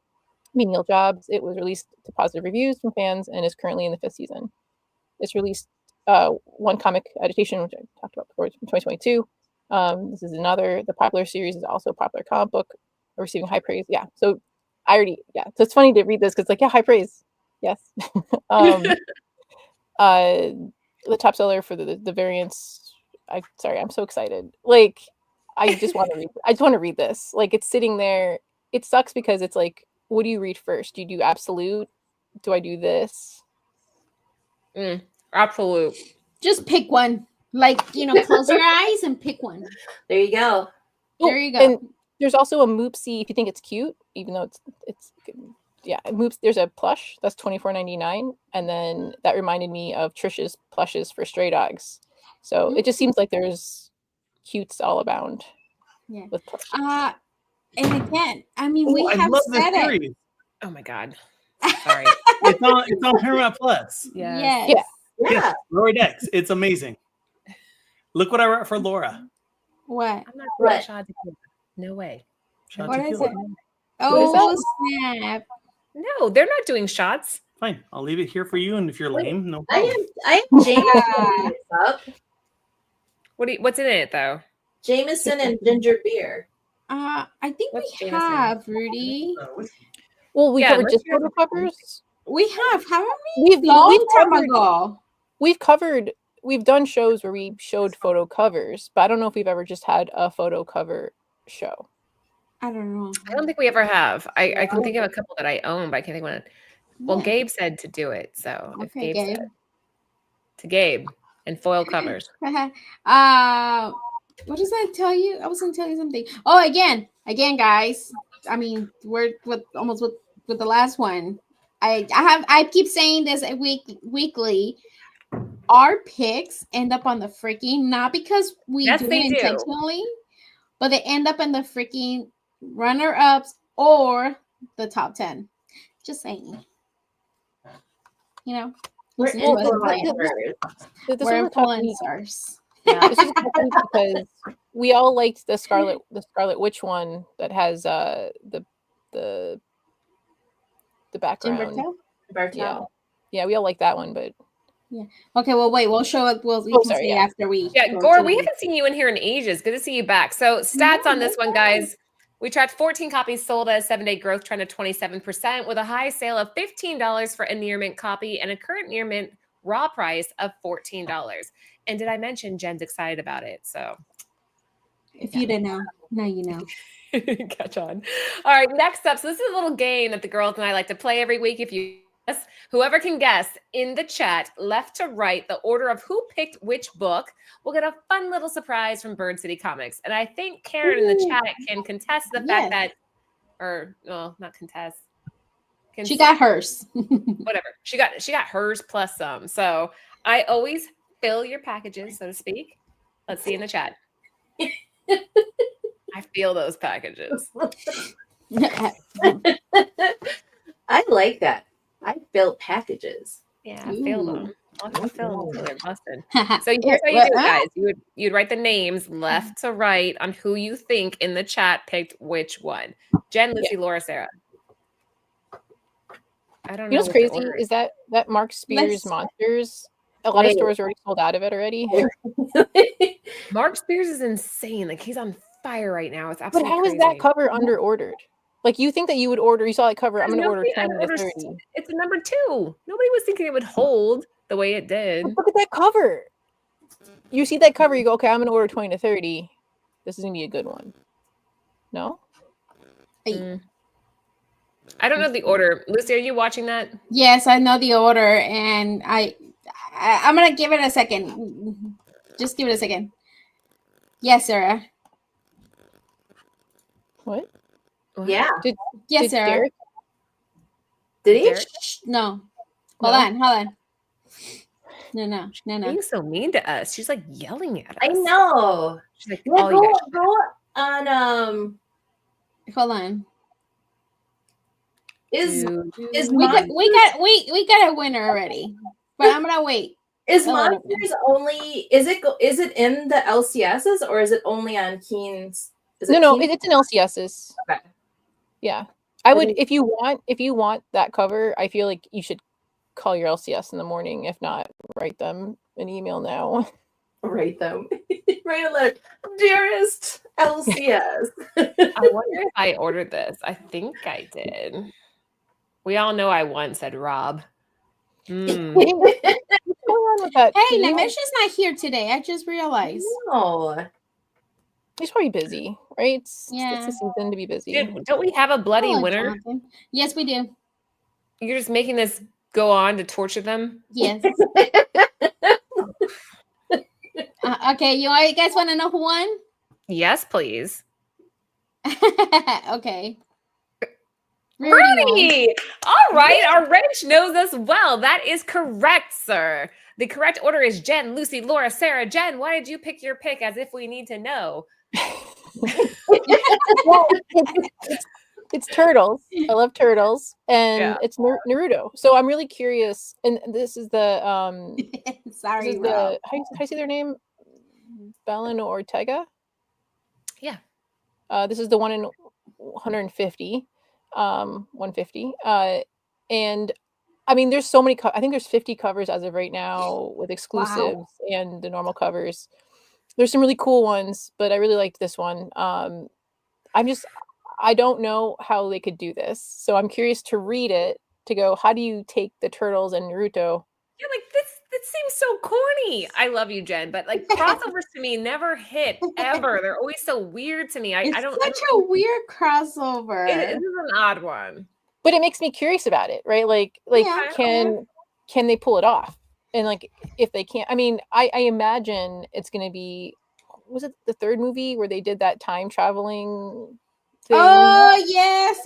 menial jobs. It was released to positive reviews from fans and is currently in the 5th season. It's released one comic adaptation, which I talked about before, from 2022. This is another. The popular series is also a popular comic book, receiving high praise. Yeah, so so it's funny to read this because high praise. Yes. The top seller for the variants. I'm so excited. I just want to read this. It's sitting there. It sucks because it's what do you read first? Do you do absolute? Do I do this?
Absolute.
Just pick one. Close your eyes and pick one.
There you go.
There you go.
And there's also a Moopsy if you think it's cute, even though it's Moops. There's a plush that's $24.99, and then that reminded me of Trish's plushes for Stray Dogs. So it just seems like there's cutes all abound.
Yeah.
With plushes.
And again, I mean, we
I
have
love this
said it.
series.
Oh my God. Sorry.
It's on Paramount Plus.
Yes.
Yeah.
Lower Decks. It's amazing. Look what I wrote for Laura.
What?
I'm not doing shot tequila. No way.
Shot
What
tequila.
is it? Oh, snap.
No, they're not doing shots.
Fine. I'll leave it here for you. And if you're lame, no
I
problem.
have Jameson up.
What's in it though?
Jameson and ginger beer.
I think
What's
we
Jameson?
have, Rudy.
Well, we covered
let's
just
hear
photo covers.
We have, haven't we?
We've
Long time
covered,
ago.
We've done shows where we showed photo covers, but I don't know if we've ever just had a photo cover show.
I don't know.
I don't think we ever have. I can think of a couple that I own, but I can't think of one. Well,
Yeah.
Gabe said to do it. So if
Okay,
Gabe
Gabe.
said to Gabe and foil covers.
What does that tell you? I was going to tell you something. Oh, again, guys. I mean, we're with the last one. I keep saying this weekly. Our picks end up on the freaking, not because we do it intentionally, but they end up in the freaking runner-ups or the top 10. Just saying.
We're
listen to us.
influencers.
We're influencers.
Yeah, this is because we all liked the Scarlet Witch one that has the background.
Bartel.
Yeah, we all like that one, but
Okay, well, wait. We'll show it. After we.
Yeah, Gore, we haven't seen you in here in ages. Good to see you back. So stats on this one, guys. We tracked 14 copies sold at a 7-day growth trend of 27% with a high sale of $15 for a near mint copy and a current near mint raw price of $14. And did I mention Jen's excited about it? So
if you didn't know, now you know.
Catch on. All right, next up. So this is a little game that the girls and I like to play every week. If you guess, whoever can guess in the chat, left to right, the order of who picked which book, will get a fun little surprise from Bird City Comics. And I think Karen in the chat can contest the fact that, or well, not contest.
She got hers.
Whatever. She got hers plus some. So I always fill your packages, so to speak. Let's see in the chat. I feel those packages.
I like that. I built packages.
Yeah, I feel them. I'll have to fill them too. They're busted. So
So
here's how you do it, guys. You'd write the names left to right on who you think in the chat picked which one. Jen, Lucy, Laura, Sarah. I don't know.
You know what's
what the
crazy
order
is that Mark Spears
Let's-
Monsters. A lot of
Wait.
stores already sold out of it already.
Mark Spears is insane. Like he's on fire right now. It's
But
absolutely
how is
crazy.
that cover under ordered? Like you think that you would order? You saw that cover. I'm going to order
Nobody- I
20 to
ordered-
30.
It's a number 2. Nobody was thinking it would hold the way it did.
But look at that cover. You see that cover, you go, okay, I'm going to order 20 to 30. This is going to be a good one. No?
Mm. I don't know the order. Lucy, are you watching that?
Yes, I know the order, and I'm gonna give it a second. Just give it a second. Yes, Sarah.
What?
Yeah.
Yes,
Did
Sarah.
Derek?
Did he?
Derek?
No.
No?
Hold on. No.
Being so mean to us. She's like yelling at us.
I know.
She's like,
Yeah,
all you guys.
go on.
Hold on.
Is
We got a winner already, but I'm gonna wait.
Is
Oh,
Monsters only? Is it in the LCSs or is it only on Keen's? Is it
No,
Keen's?
it's in LCSs.
Okay.
Yeah. I would if you want that cover, I feel like you should call your LCS in the morning. If not, write them an email now.
Write them. Write a letter. Dearest LCS.
I wonder if I ordered this. I think I did. We all know I once said Rob. Mm.
What's going on with that?
Hey,
Did you-
Nimish's not here today. I just realized.
No.
He's probably busy, right? It's
Yeah.
the season to be busy.
Don't we have a bloody
Hello,
winner?
Jonathan. Yes, we do.
You're just making this go on to torture them?
Yes. Okay, you guys want to know who won?
Yes, please.
Okay.
Rudy! All right, our wrench knows us well. That is correct, sir. The correct order is Jen, Lucy, Laura, Sarah. Jen, why did you pick your pick as if we need to know?
Well, it's turtles. I love turtles, and
Yeah.
it's Naruto. So I'm really curious. And this is the
Sorry,
this is
Rob.
the how do you say their name? Belen Ortega.
Yeah.
This is the one in 150, 150. And I mean, there's so many. I think there's 50 covers as of right now with exclusives and the normal covers. There's some really cool ones, but I really liked this one. I don't know how they could do this, so I'm curious to read it to go. How do you take the turtles and Naruto?
You're like, this seems so corny. I love you, Jen, but like crossovers to me never hit ever. They're always so weird to me.
It's
I don't.
such a weird crossover.
It is an odd one.
But it makes me curious about it, right? Like
Yeah.
can they pull it off? And like if they can't, I mean, I imagine it's going to be. Was it the third movie where they did that time traveling thing?
Oh yes.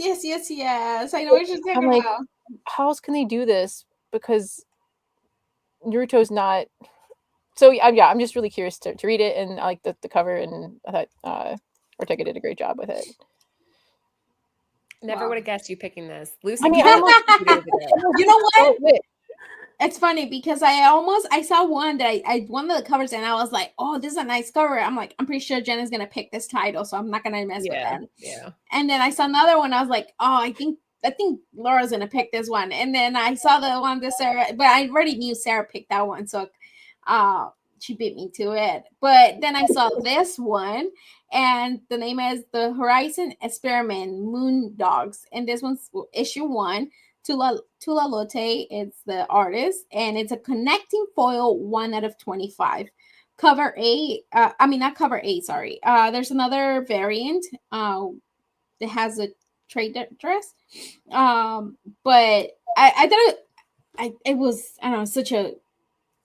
I know what you're talking
I'm like,
about.
how else can they do this? Because Naruto's not. So yeah, I'm just really curious to read it, and I like the cover, and I thought Ortega did a great job with it.
Never
Wow.
would have guessed you picking this. Lucy,
I mean,
you
I'm
You know what?
So lit.
It's funny because I saw one that I one of the covers and I was like, oh, this is a nice cover. I'm like, I'm pretty sure Jen is gonna pick this title, so I'm not gonna mess with
yeah,
that.
yeah.
And then I saw another one. I was like, oh, I think Laura's gonna pick this one. And then I saw the one that Sarah, but I already knew Sarah picked that one, so she beat me to it. But then I saw this one, and the name is the Horizon Experiment Moon Dogs, and this one's issue 1. Tula Lotte is the artist, and it's a connecting foil 1 out of 25. Cover 8, not cover 8, sorry. There's another variant that has a trade dress. But I thought it was, I don't know, such a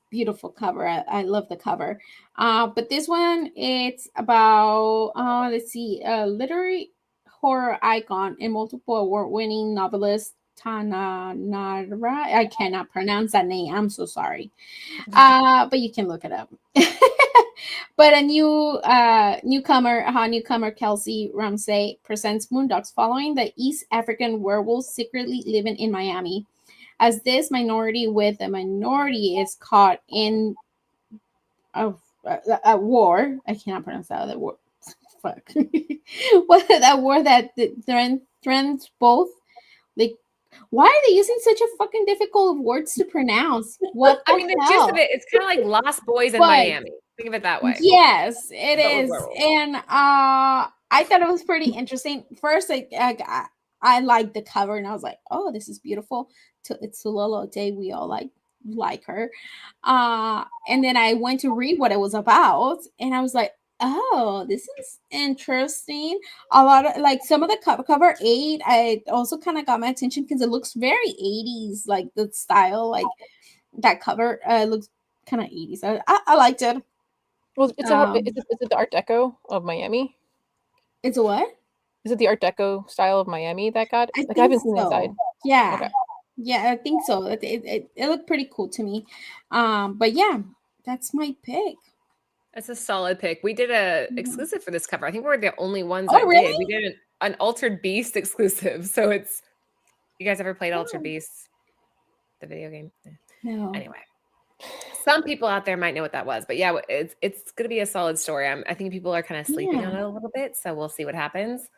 beautiful cover. I love the cover. But this one, it's about let's see, a literary horror icon and multiple award-winning novelist Tana Nara. I cannot pronounce that name. I'm so sorry. But you can look it up. But a newcomer Kelsey Ramsey presents Moondocks following the East African werewolves secretly living in Miami. As this minority with a minority is caught in a war, I cannot pronounce that word. Fuck. That war that threatens both. Like, why are they using such a fucking difficult words to pronounce? What the
I mean, the
hell?
gist of it, it's kind of like Lost Boys in
But-
Miami. Think of it that way.
Yes, it
But with
is,
werewolves.
and I thought it was pretty interesting. First, I liked the cover, and I was like, "Oh, this is beautiful." It's Tulolo Day. We all like her. And then I went to read what it was about, and I was like, "Oh, this is interesting." A lot of like some of the cover 8, I also kind of got my attention because it looks very 80s, like the style, like that cover looks kind of 80s. I liked it.
Well, is it the Art Deco of Miami?
It's a what?
Is it the Art Deco style of Miami that got?
I
Like, I haven't seen
so.
inside.
Yeah.
Okay.
Yeah, I think so. It looked pretty cool to me. But yeah, that's my pick.
That's a solid pick. We did a exclusive for this cover. I think we're the only ones
Oh,
that
really?
did. We did an Altered Beast exclusive. So it's, you guys ever played Altered Beast, the video game?
No.
Anyway, some people out there might know what that was, but yeah, it's going to be a solid story. I think people are kind of sleeping on it a little bit, so we'll see what happens.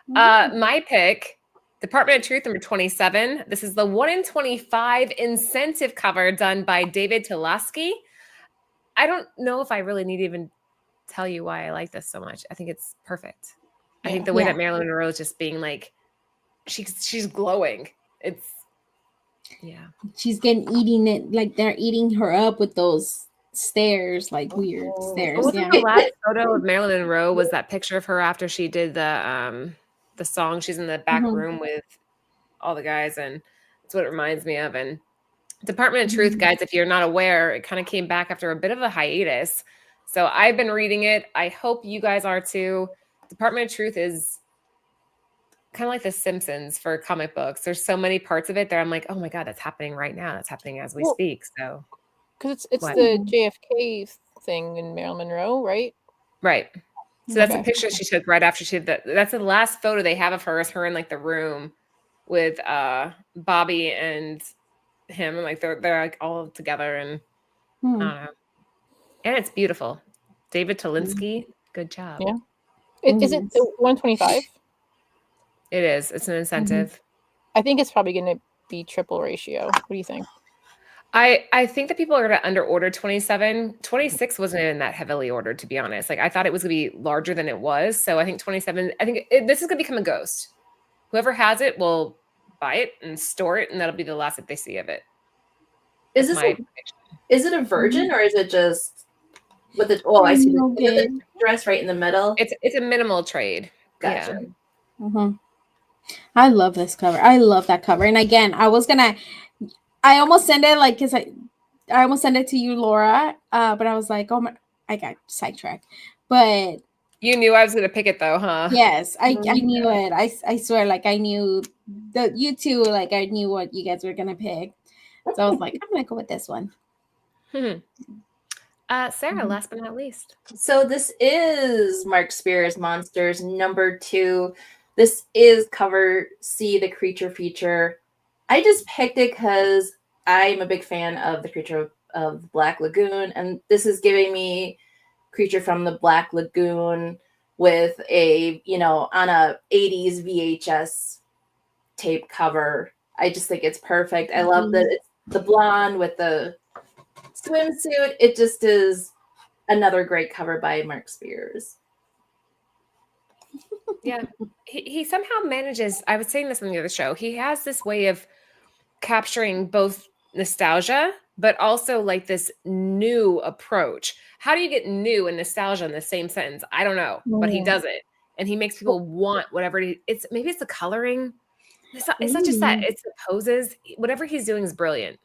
My pick, Department of Truth number 27. This is the 1 in 25 incentive cover done by David Tulaski. I don't know if I really need to even tell you why I like this so much. I think it's perfect. I think the way that Marilyn Monroe is just being like, she's glowing. It's, yeah.
She's eating it, like they're eating her up with those stairs, like weird stairs.
Wasn't the last photo of Marilyn Monroe was that picture of her after she did the song? She's in the back room with all the guys, and that's what it reminds me of. And Department of Truth, guys, if you're not aware, it kind of came back after a bit of a hiatus. So I've been reading it. I hope you guys are too. Department of Truth is kind of like The Simpsons for comic books. There's so many parts of it that I'm like, oh my God, that's happening right now. That's happening as we speak. So
because it's the JFK thing in Marilyn Monroe, right?
Right. So that's a picture she took right after she did that. That's the last photo they have of her, is her in like the room with Bobby and him, and like they're like all together, and I don't know. And it's beautiful. David Tolinsky, good job.
Yeah. Is it the 125?
It is. It's an incentive.
I think it's probably going to be triple ratio. What do you think?
I think that people are going to under order 27. 26 wasn't even that heavily ordered, to be honest. Like I thought it was going to be larger than it was. So I think 27, I think this is going to become a ghost. Whoever has it will buy it and store it, and that'll be the last that they see of it.
Is it a virgin or is it just with the, oh, I see the dress right in the middle?
It's a minimal trade.
Gotcha.
Yeah. I love this cover. I love that cover. And again, I almost sent it like, cause I almost sent it to you, Laura. But I was like, oh my, I got sidetracked. But
you knew I was going to pick it though, huh?
Yes, I knew it. I swear, like I knew that you two, like I knew what you guys were gonna pick. So I was like, I'm gonna go with this one.
Sarah, last but not least.
So this is Mark Spears Monsters number 2. This is cover C, the creature feature. I just picked it because I'm a big fan of the creature of Black Lagoon, and this is giving me creature from the Black Lagoon with a, on a 80s VHS tape cover. I just think it's perfect. I love that it's the blonde with the swimsuit. It just is another great cover by Mark Spears.
Yeah, he somehow manages, I was saying this on the other show, he has this way of capturing both nostalgia, but also like this new approach. How do you get new and nostalgia in the same sentence? I don't know, but he does it. And he makes people want whatever maybe it's the coloring. It's not just that, it's the poses. Whatever he's doing is brilliant.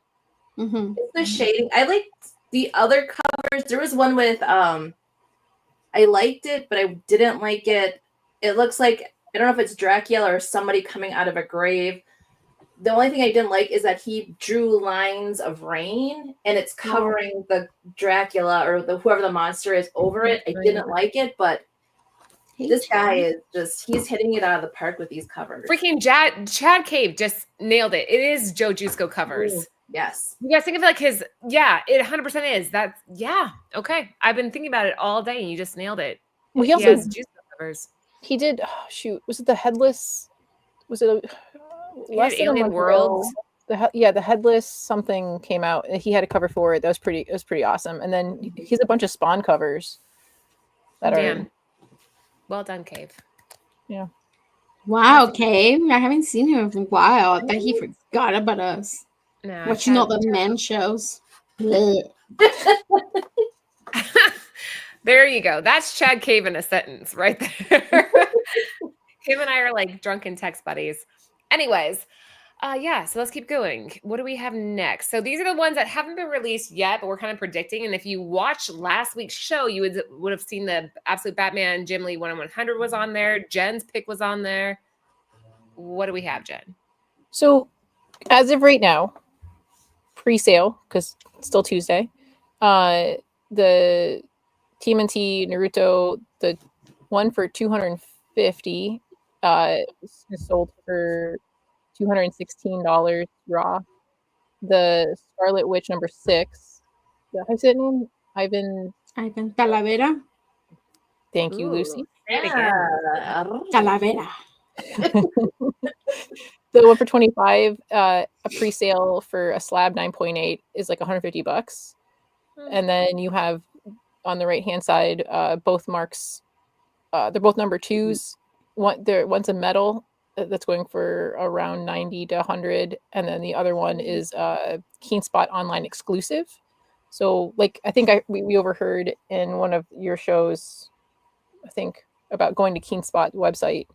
It's the shading. I liked the other covers. There was one with, I liked it, but I didn't like it. It looks like, I don't know if it's Dracula or somebody coming out of a grave. the only thing I didn't like is that he drew lines of rain and it's covering the Dracula or the whoever the monster is over it. I didn't like it, but this guy is just, he's hitting it out of the park with these covers.
Freaking Chad Cave just nailed it. It is Joe Jusko covers.
Ooh, yes.
You guys think of it like his, it 100% is. That's, okay. I've been thinking about it all day and you just nailed it.
Well, he
He
also
has Jusko covers.
he did. Oh, shoot, was it the headless? Was it less than a
Alien
month
Worlds?
ago? The headless something came out. He had a cover for it. That was pretty awesome. And then he has a bunch of Spawn covers that are.
Well done, Cave.
Yeah.
Wow, Cave. I haven't seen him in a while. I thought he forgot about us.
No,
Watching all the men shows. Blech.
There you go. That's Chad Cave in a sentence right there. Him and I are like drunken text buddies. Anyways, so let's keep going. What do we have next? So these are the ones that haven't been released yet, but we're kind of predicting. And if you watched last week's show, you would have seen the Absolute Batman Jim Lee 1/100 was on there. Jen's pick was on there. What do we have, Jen?
So, as of right now, pre-sale because it's still Tuesday. The TMNT Naruto, the one for $250, is sold for $216 raw. The Scarlet Witch number 6. How is that name? Ivan
Talavera.
Thank you,
Ooh,
Lucy.
say it again.
Talavera.
The one for 25, a pre-sale for a slab 9.8 is like $150. And then you have on the right hand side both marks. They're both number 2s. One's a metal that's going for around 90 to 100, and then the other one is Keen Spot online exclusive. So, like, I think we overheard in one of your shows, I think, about going to Keen Spot website.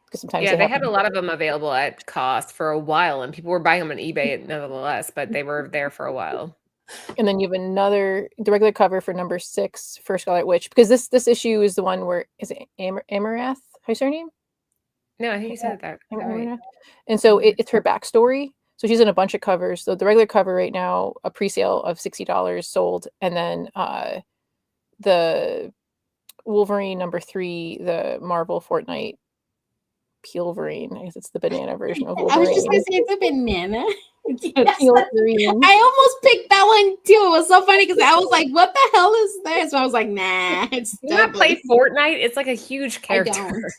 Because sometimes
they had a lot of them available at cost for a while, and people were buying them on eBay nevertheless, but they were there for a while.
And then you have the regular cover for number 6 for Scarlet Witch, because this issue is the one where, is it Amarath? How's her name?
No, I think you said that. Right.
And so it's her backstory. So she's in a bunch of covers. So the regular cover right now, a pre-sale of $60 sold, and then the Wolverine number 3, the Marvel Fortnite Peelverine. I guess it's the banana version of Wolverine.
I was just gonna say it's a banana.
Peelverine.
I almost picked that one too. It was so funny because I was like, "What the hell is this?" So I was like, "Nah, it's."
You not play Fortnite? It's like a huge character.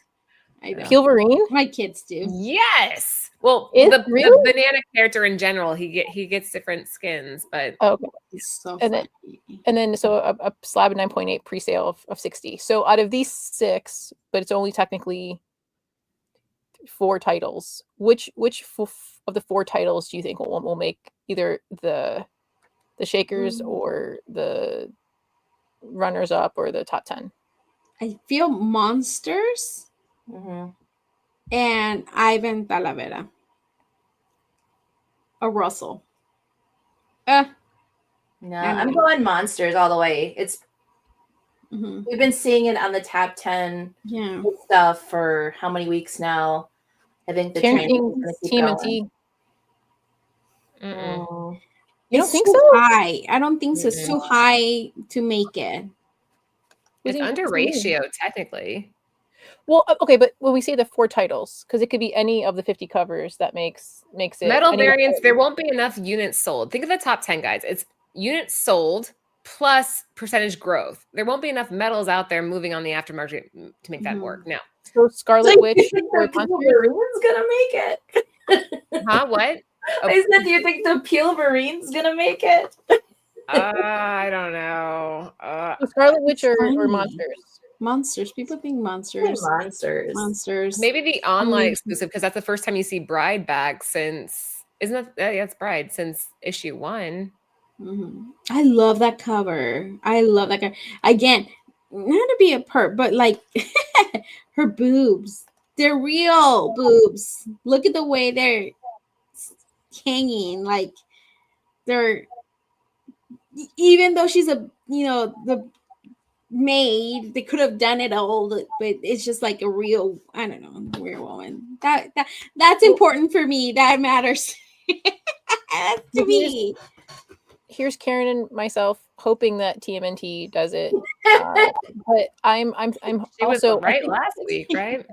I don't.
Peelverine.
My kids do.
Yes. Well,
Really?
the banana character in general, he gets different skins, but
Okay.
It's so
And
funny.
then so a slab of 9.8 pre-sale of 60. So out of these 6, but it's only technically 4 titles. Which of the 4 titles do you think will make either the shakers or the runners up or the top 10?
I feel Monsters and Ivan Talavera. Or Russell.
No, I'm going Monsters all the way. We've been seeing it on the top 10 stuff for how many weeks now? I think the trend is gonna keep
TMNT.
going.
You don't think
too
so?
high. I don't think so. It's too high to make it.
it's under ratio technically.
Well, okay, but when we say the 4 titles, because it could be any of the 50 covers that makes it
Metal variants, there won't be enough units sold. Think of the top 10, guys. It's units sold plus percentage growth. There won't be enough metals out there moving on the aftermarket to make that work. No.
So Scarlet Witch or
Peelverine's gonna make it.
Huh? What?
I said, do you think the Peelverine's gonna make it?
I don't know.
Scarlet Witch or
funny.
Monsters?
Monsters. People think Monsters. Monsters.
Maybe the online exclusive, because that's the first time you see Bride back since, isn't that? Yeah, it's Bride since issue 1.
I love that cover. I love that cover. Again, not to be a perp, but like her boobs. They're real boobs. Look at the way they're hanging. Like they're, even though she's the made. They could have done it all, but it's just like a real, I don't know, weird woman. That's important for me. That matters to me.
Here's Karen and myself hoping that TMNT does it, but I'm
She was
also
right last week, right?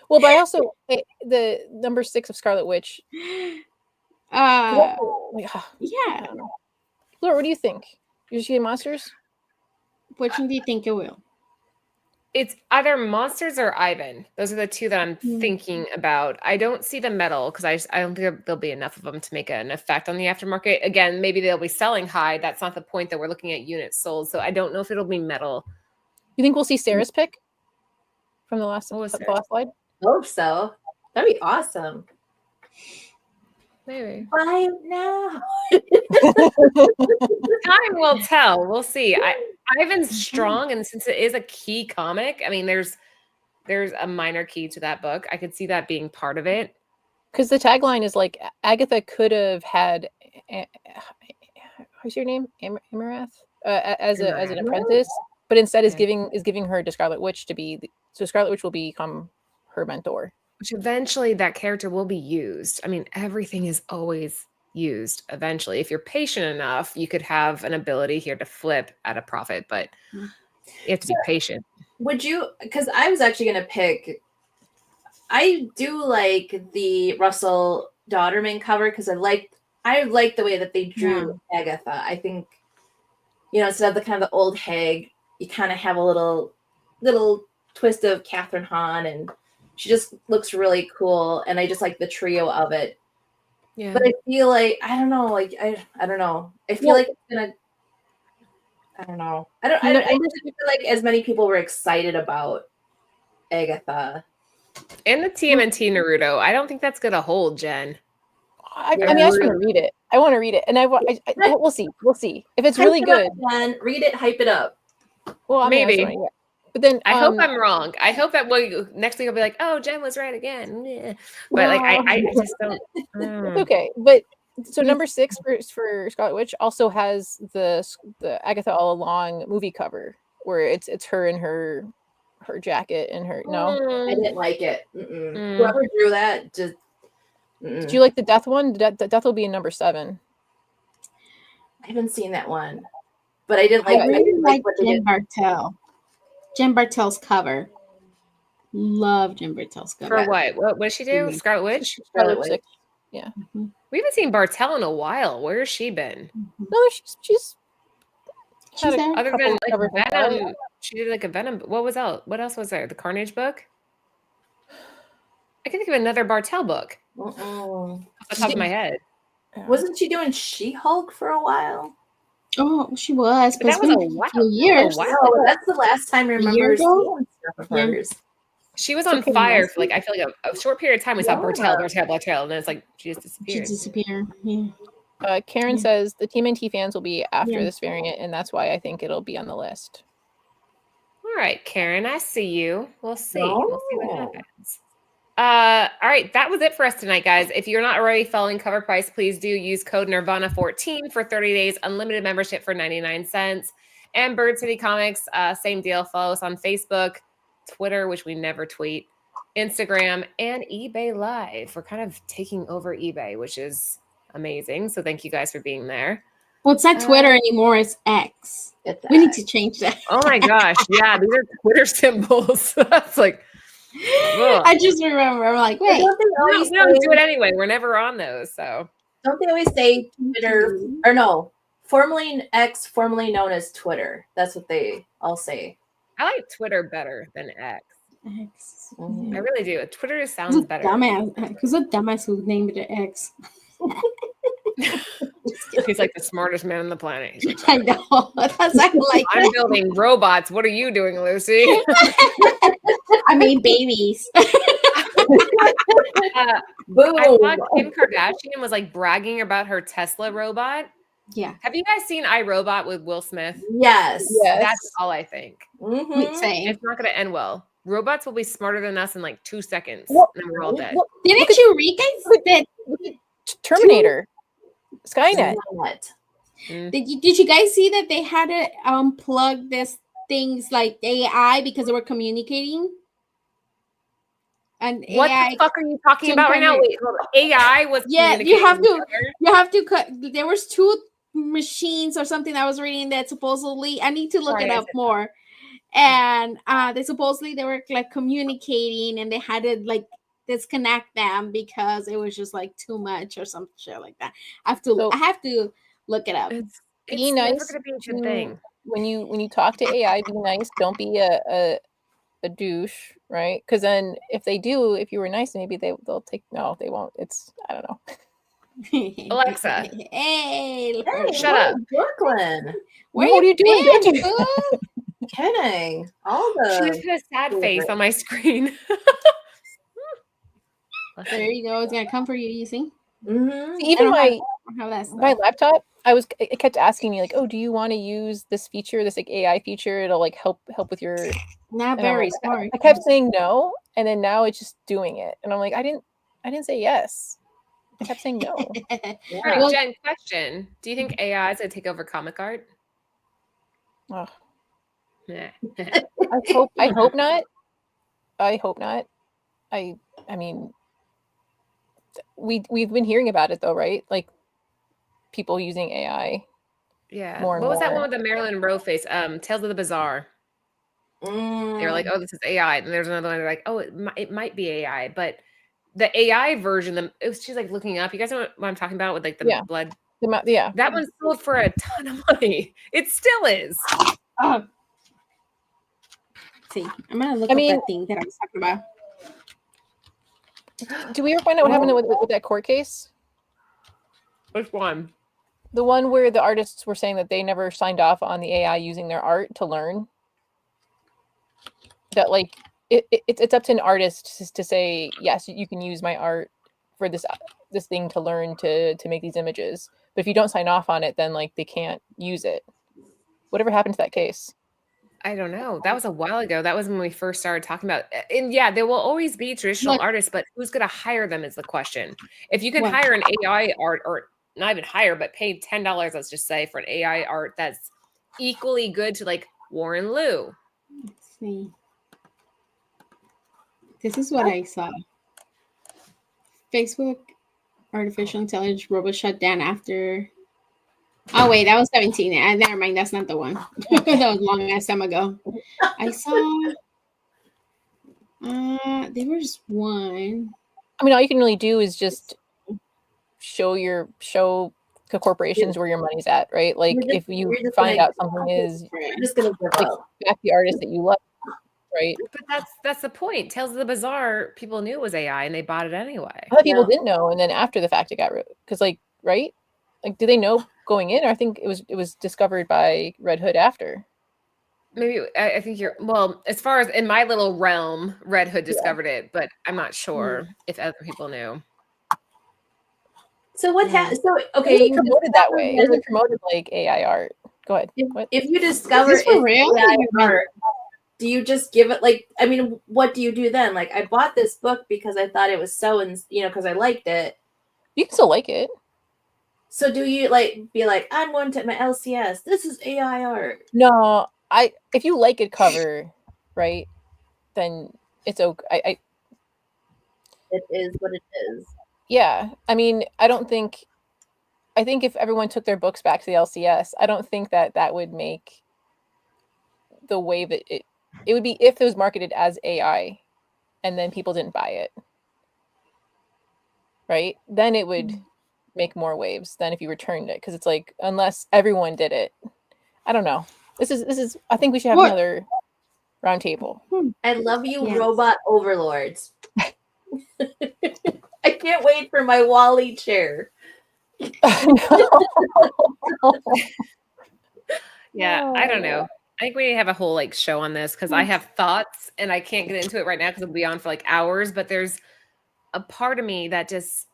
well, but I also the number 6 of Scarlet Witch.
Yeah.
Laura, what do you think? You're just getting monsters?
Which one do you think it will?
It's either Monsters or Ivan. Those are the two that I'm thinking about. I don't see the metal because I don't think there'll be enough of them to make an effect on the aftermarket. Again, maybe they'll be selling high. That's not the point that we're looking at units sold. So I don't know if it'll be metal.
You think we'll see Sarah's pick from the last
What was
last slide?
Hope so. That'd be awesome.
Maybe.
Right now.
Time will tell. We'll see. Ivan's strong, and since it is a key comic, I mean, there's a minor key to that book. I could see that being part of it.
Because the tagline is like Agatha could have had who's your name, Amarath, as an apprentice, but instead is giving her to Scarlet Witch to be. So Scarlet Witch will become her mentor.
Which eventually that character will be used. I mean, everything is always used eventually. If you're patient enough, you could have an ability here to flip at a profit, but you have to be patient.
Would you, because I was actually going to pick, I do like the Russell Dauterman cover because I like the way that they drew Agatha. I think, instead of the kind of the old hag, you kind of have a little twist of Catherine Hahn, and she just looks really cool, and I just like the trio of it. Yeah. But I feel like I don't know. I feel like it's gonna. I don't know. I just feel like as many people were excited about Agatha
and the TMNT Naruto. I don't think that's gonna hold, Jen.
I mean, I just want to read it. I want to read it, and we'll see. We'll see if it's really good.
Jen, read it, hype it up.
Well, I mean,
maybe.
But then
I hope I'm wrong. I hope that next week I'll be like, "Oh, Jen was right again." Yeah. But I just don't.
It's okay. But so number 6 for Scarlet Witch also has the Agatha All Along movie cover where it's her in her jacket and her. No,
I didn't like it. Whoever drew that just.
Did you like the Death one? Death will be in number 7.
I haven't seen that one, but I didn't like.
I really like Jen Bartel. Jen Bartel's cover. Love Jen Bartel's cover.
For what? What did she do? Scarlet Witch?
Scarlet Witch. Yeah.
Mm-hmm.
We haven't seen Bartel in a while. Where has she been?
No, she's
there.
Other than like Venom. She did like a Venom. What was out? What else was there? The Carnage book? I can think of another Bartel book. Off the top of my head.
Wasn't she doing She-Hulk for a while?
Oh, she was.
But that was a
few years.
Oh, that's the last time I remember seeing stuff of hers.
She was on fire for I feel like a short period of time. We saw Bartel, and then it's like she just disappeared.
She disappeared. Yeah.
Karen says the TMNT fans will be after this variant, and that's why I think it'll be on the list.
All right, Karen, I see you. We'll see. We'll see what happens. All right, that was it for us tonight, guys. If you're not already following Covrprice, please do use code Nirvana14 for 30 days, unlimited membership for 99 cents. And Bird City Comics, same deal. Follow us on Facebook, Twitter, which we never tweet, Instagram, and eBay Live. We're kind of taking over eBay, which is amazing. So thank you guys for being there.
Well, it's not Twitter anymore. It's X. We need to change that.
Oh my gosh. Yeah, these are Twitter symbols. That's like... Ugh.
I just remember, I'm like, wait.
We don't do it anyway. We're never on those. So
don't they always say Twitter or no? Formerly X, formerly known as Twitter. That's what they all say.
I like Twitter better than X.
Mm-hmm.
I really do. Twitter sounds better.
Who's a dumbass who named it X?
He's like the smartest man on the planet.
I know. That's like
I'm building robots. What are you doing, Lucy?
I mean, babies.
Boom.
I thought Kim Kardashian was like bragging about her Tesla robot.
Yeah.
Have you guys seen iRobot with Will Smith?
Yes.
That's all I think.
Same.
It's not going to end well. Robots will be smarter than us in like 2 seconds, and then we're all dead.
Didn't you read that?
Terminator, Skynet.
Did you guys see that they had to unplug this things like AI because they were communicating. And
What
AI,
the fuck are you talking about right now? Wait, hold on. AI was
yeah,
communicating.
you have to cut. There was two machines or something I was reading that supposedly, I need to look it up more. And they were like communicating, and they had to like disconnect them because it was just like too much or some shit like that. I have to look it up.
It's
Be
never
nice
gonna be a good thing.
when you talk to AI. Be nice. Don't be a douche, right? Because then if you were nice, maybe they'll take. No, they won't. It's, I don't know.
Alexa,
hey,
shut up,
Brooklyn.
What
are you doing? Don't you?
Kidding.
She just put a sad face on my screen.
There you go. It's gonna come for you. You see?
Mm-hmm.
Even my laptop, it kept asking me like, "Oh, do you want to use this feature, this like AI feature? It'll like help with your."
Not very smart.
I kept saying no, and then now it's just doing it, and I'm like, I didn't say yes. I kept saying no.
Right, Jen, question: do you think AI is gonna take over comic art?
Oh.
Yeah.
I hope not. I hope not. I mean, we've been hearing about it though, right? Like people using AI.
Yeah.
More and
What was that
more.
one with the Marilyn Monroe face? Tales of the Bizarre. They were like, "Oh, this is AI," and there's another one. They're like, "Oh, it might be AI," but the AI version, she's like looking up. You guys know what I'm talking about with like the blood.
Yeah.
That one sold for a ton of money. It still is.
See, I'm gonna look up that thing that I was talking about.
Do we ever find out what happened with that court case?
Which one?
The one where the artists were saying that they never signed off on the AI using their art to learn. That like it's up to an artist to say, yes, you can use my art for this thing to learn to make these images. But if you don't sign off on it, then like they can't use it. Whatever happened to that case?
I don't know. That was a while ago. That was when we first started talking about it. And yeah, there will always be traditional artists, but who's going to hire them is the question. If you can hire an AI art, or not even hire, but pay $10, let's just say, for an AI art that's equally good to like Warren Liu.
Let's see. This is what I saw. Facebook artificial intelligence robot shut down after. Oh wait, that was 17. Never mind, that's not the one. That was long ass time ago. I saw. There was one.
I mean, all you can really do is just show the corporations where your money's at, right? Like if you find out something is,
you're just gonna give up.
Back the artist that you love, right?
But that's the point. Tales of the Bizarre, people knew it was AI and they bought it anyway.
A lot of people didn't know, and then after the fact, it got because like right, like did they know going in? Or I think it was discovered by Red Hood after.
Maybe I think you're as far as in my little realm, Red Hood discovered it, but I'm not sure if other people knew.
So what happened? So okay,
you promoted that way. It wasn't promoted like AI art. Go ahead.
If you discover it's AI art, do you just give it like? I mean, what do you do then? Like, I bought this book because I thought it was so, and because I liked it.
You can still like it.
So do you like be like, I'm going to my LCS? This is AI art.
No, if you like it cover, right, then it's okay.
It is what it is.
Yeah, I mean, I think if everyone took their books back to the LCS, I don't think that would make the wave that it would be if it was marketed as AI and then people didn't buy it. Right? Then it would make more waves than if you returned it, because it's like, unless everyone did it. I don't know. This is I think we should have another round table.
I love you, robot overlords. I can't wait for my Wall-E chair.
Yeah, I don't know. I think we need to have a whole like show on this, because I have thoughts and I can't get into it right now because it'll be on for like hours. But there's a part of me that just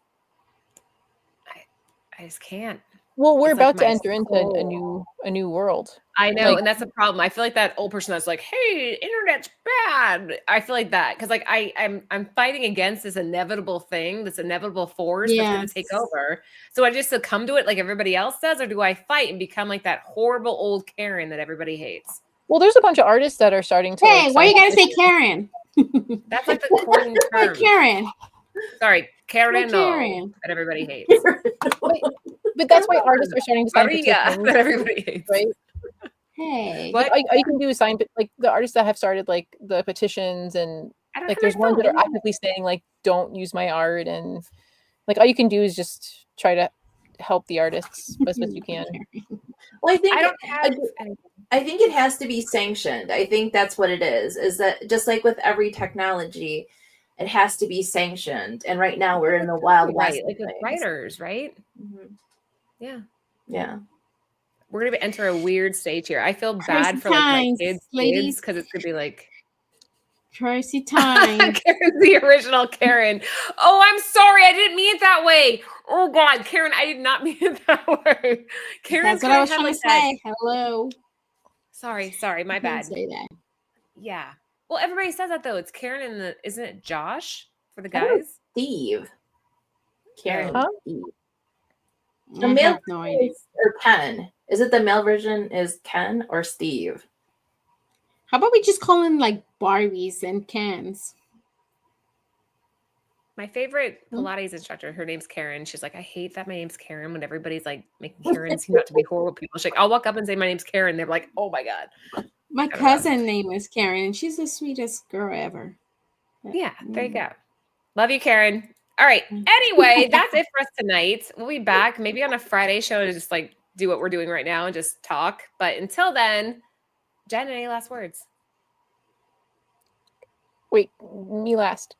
I just can't.
Well, we're about to enter into a new world.
I know, and that's the problem. I feel like that old person that's like, "Hey, internet's bad." I feel like that because like I'm fighting against this inevitable thing, this inevitable force that's going to take over. So I just succumb to it like everybody else does, or do I fight and become like that horrible old Karen that everybody hates?
Well, there's a bunch of artists that are starting to.
Hey,
like,
why you
sign
gotta say
petitions.
Karen?
That's like the coin
Like
term.
Karen.
Sorry, Karen.
Like
No,
Karen.
that everybody hates.
But that's why artists are starting to sign
Maria,
petitions,
that everybody hates.
right?
Hey.
What?
Like, all you can do is sign, like the artists that have started like the petitions, and
I don't
like
have
there's
my
ones that are
phone.
actively saying like don't use my art, and like all you can do is just try to help the artists as best you can.
Well, I think
I don't have anything.
I think it has to be sanctioned. I think that's what it is that just like with every technology, it has to be sanctioned. And right now we're in the wild west.
Right, like with writers, right?
Mhm.
Yeah.
Yeah.
We're gonna enter a weird stage here. I feel bad for like my
times,
kids,
ladies.
because it's gonna be like
Crazy time.
Karen's the original Karen. Oh, I'm sorry, I didn't mean it that way. Oh God, Karen, I did not mean it that way. Karen's
That's what I was
kinda
trying to
had, like,
say. Hello.
Sorry, my
Can't
bad.
say that.
Yeah. Well, everybody says that though. It's Karen and isn't it Josh for the
I thought it was
guys?
Steve. Karen.
Huh?
Steve.
I
The male
have no idea.
or Ken. Is it the male version is Ken or Steve?
How about we just call them like Barbies and Kens?
My favorite
Hmm?
Pilates instructor, her name's Karen. She's like, I hate that my name's Karen when everybody's like making Karen seem not to be horrible people. She's like, I'll walk up and say my name's Karen. They're like, oh my God.
My
don't know.
cousin name is Karen, and she's the sweetest girl ever.
Yeah, there you go. Love you, Karen. All right. Anyway, that's it for us tonight. We'll be back maybe on a Friday show to just like do what we're doing right now and just talk. But until then, Jen, any last words?
Wait, me last.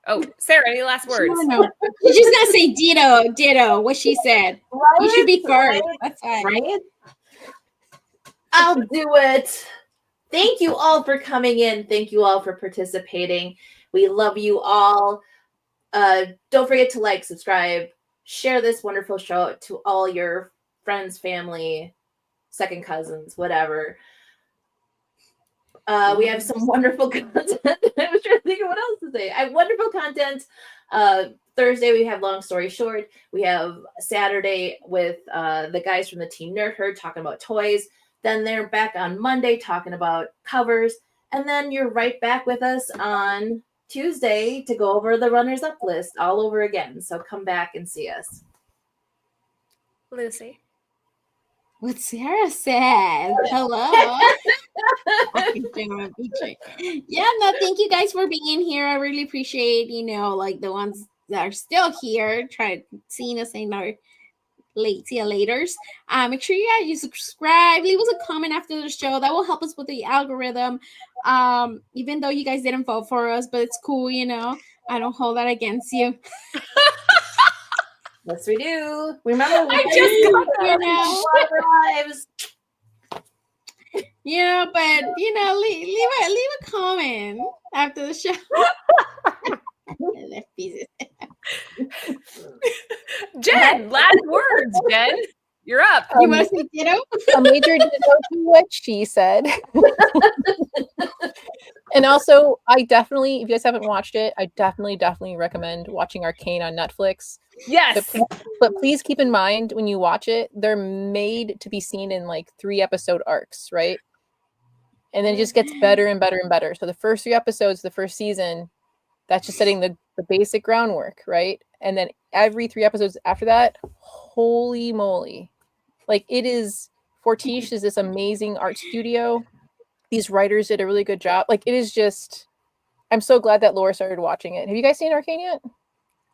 Oh, Sarah, any last words?
No. She's just gonna say ditto, what she said. You should be first. That's fine.
Right? I'll do it. Thank you all for coming in. Thank you all for participating. We love you all. Don't forget to like, subscribe, share this wonderful show to all your friends, family, second cousins, whatever. We have some wonderful content. I was trying to think of what else to say. I have wonderful content. Thursday we have Long Story Short. We have Saturday with the guys from the Team Nerd Herd talking about toys. Then they're back on Monday talking about covers. And then you're right back with us on Tuesday to go over the runners up list all over again. So come back and see us.
Lucy.
What Sarah said. Hello. Yeah, no, thank you guys for being here. I really appreciate, like the ones that are still here, seeing us in our see you laters. Make sure you subscribe, leave us a comment after the show. That will help us with the algorithm. Even though you guys didn't vote for us, but it's cool, I don't hold that against you.
Yes, we do. Remember,
I just got
that,
lives.
Yeah, but leave a comment after the show. Left pieces.
Jen, last words, Jen. You're up.
You want to say ditto?
A major ditto to what she said. And also, I definitely, if you guys haven't watched it, I definitely recommend watching Arcane on Netflix.
Yes.
But please keep in mind when you watch it, they're made to be seen in like 3-episode arcs, right? And then it just gets better and better and better. So the first 3 episodes, the first season, that's just setting the basic groundwork, right? And then every 3 episodes after that, holy moly. Like it is, Fortiche is this amazing art studio. These writers did a really good job. Like it is just, I'm so glad that Laura started watching it. Have you guys seen Arcane yet?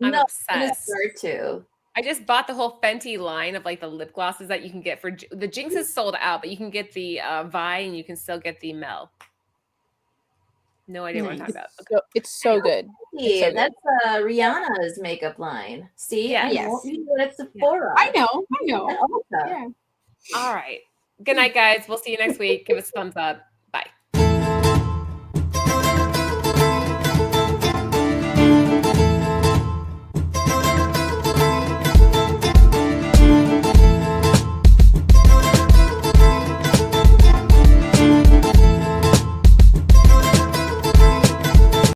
I'm
No,
obsessed.
too.
I just bought the whole Fenty line of like the lip glosses that you can get for the Jinx is sold out, but you can get the Vi and you can still get the Mel. No idea what I'm talking about. Okay.
So, it's so good. It's so good.
That's Rihanna's makeup line. See,
Yeah.
I know. You know it's Sephora.
I know.
Yeah.
Yeah.
All right. Good night, guys. We'll see you next week. Give us a thumbs up.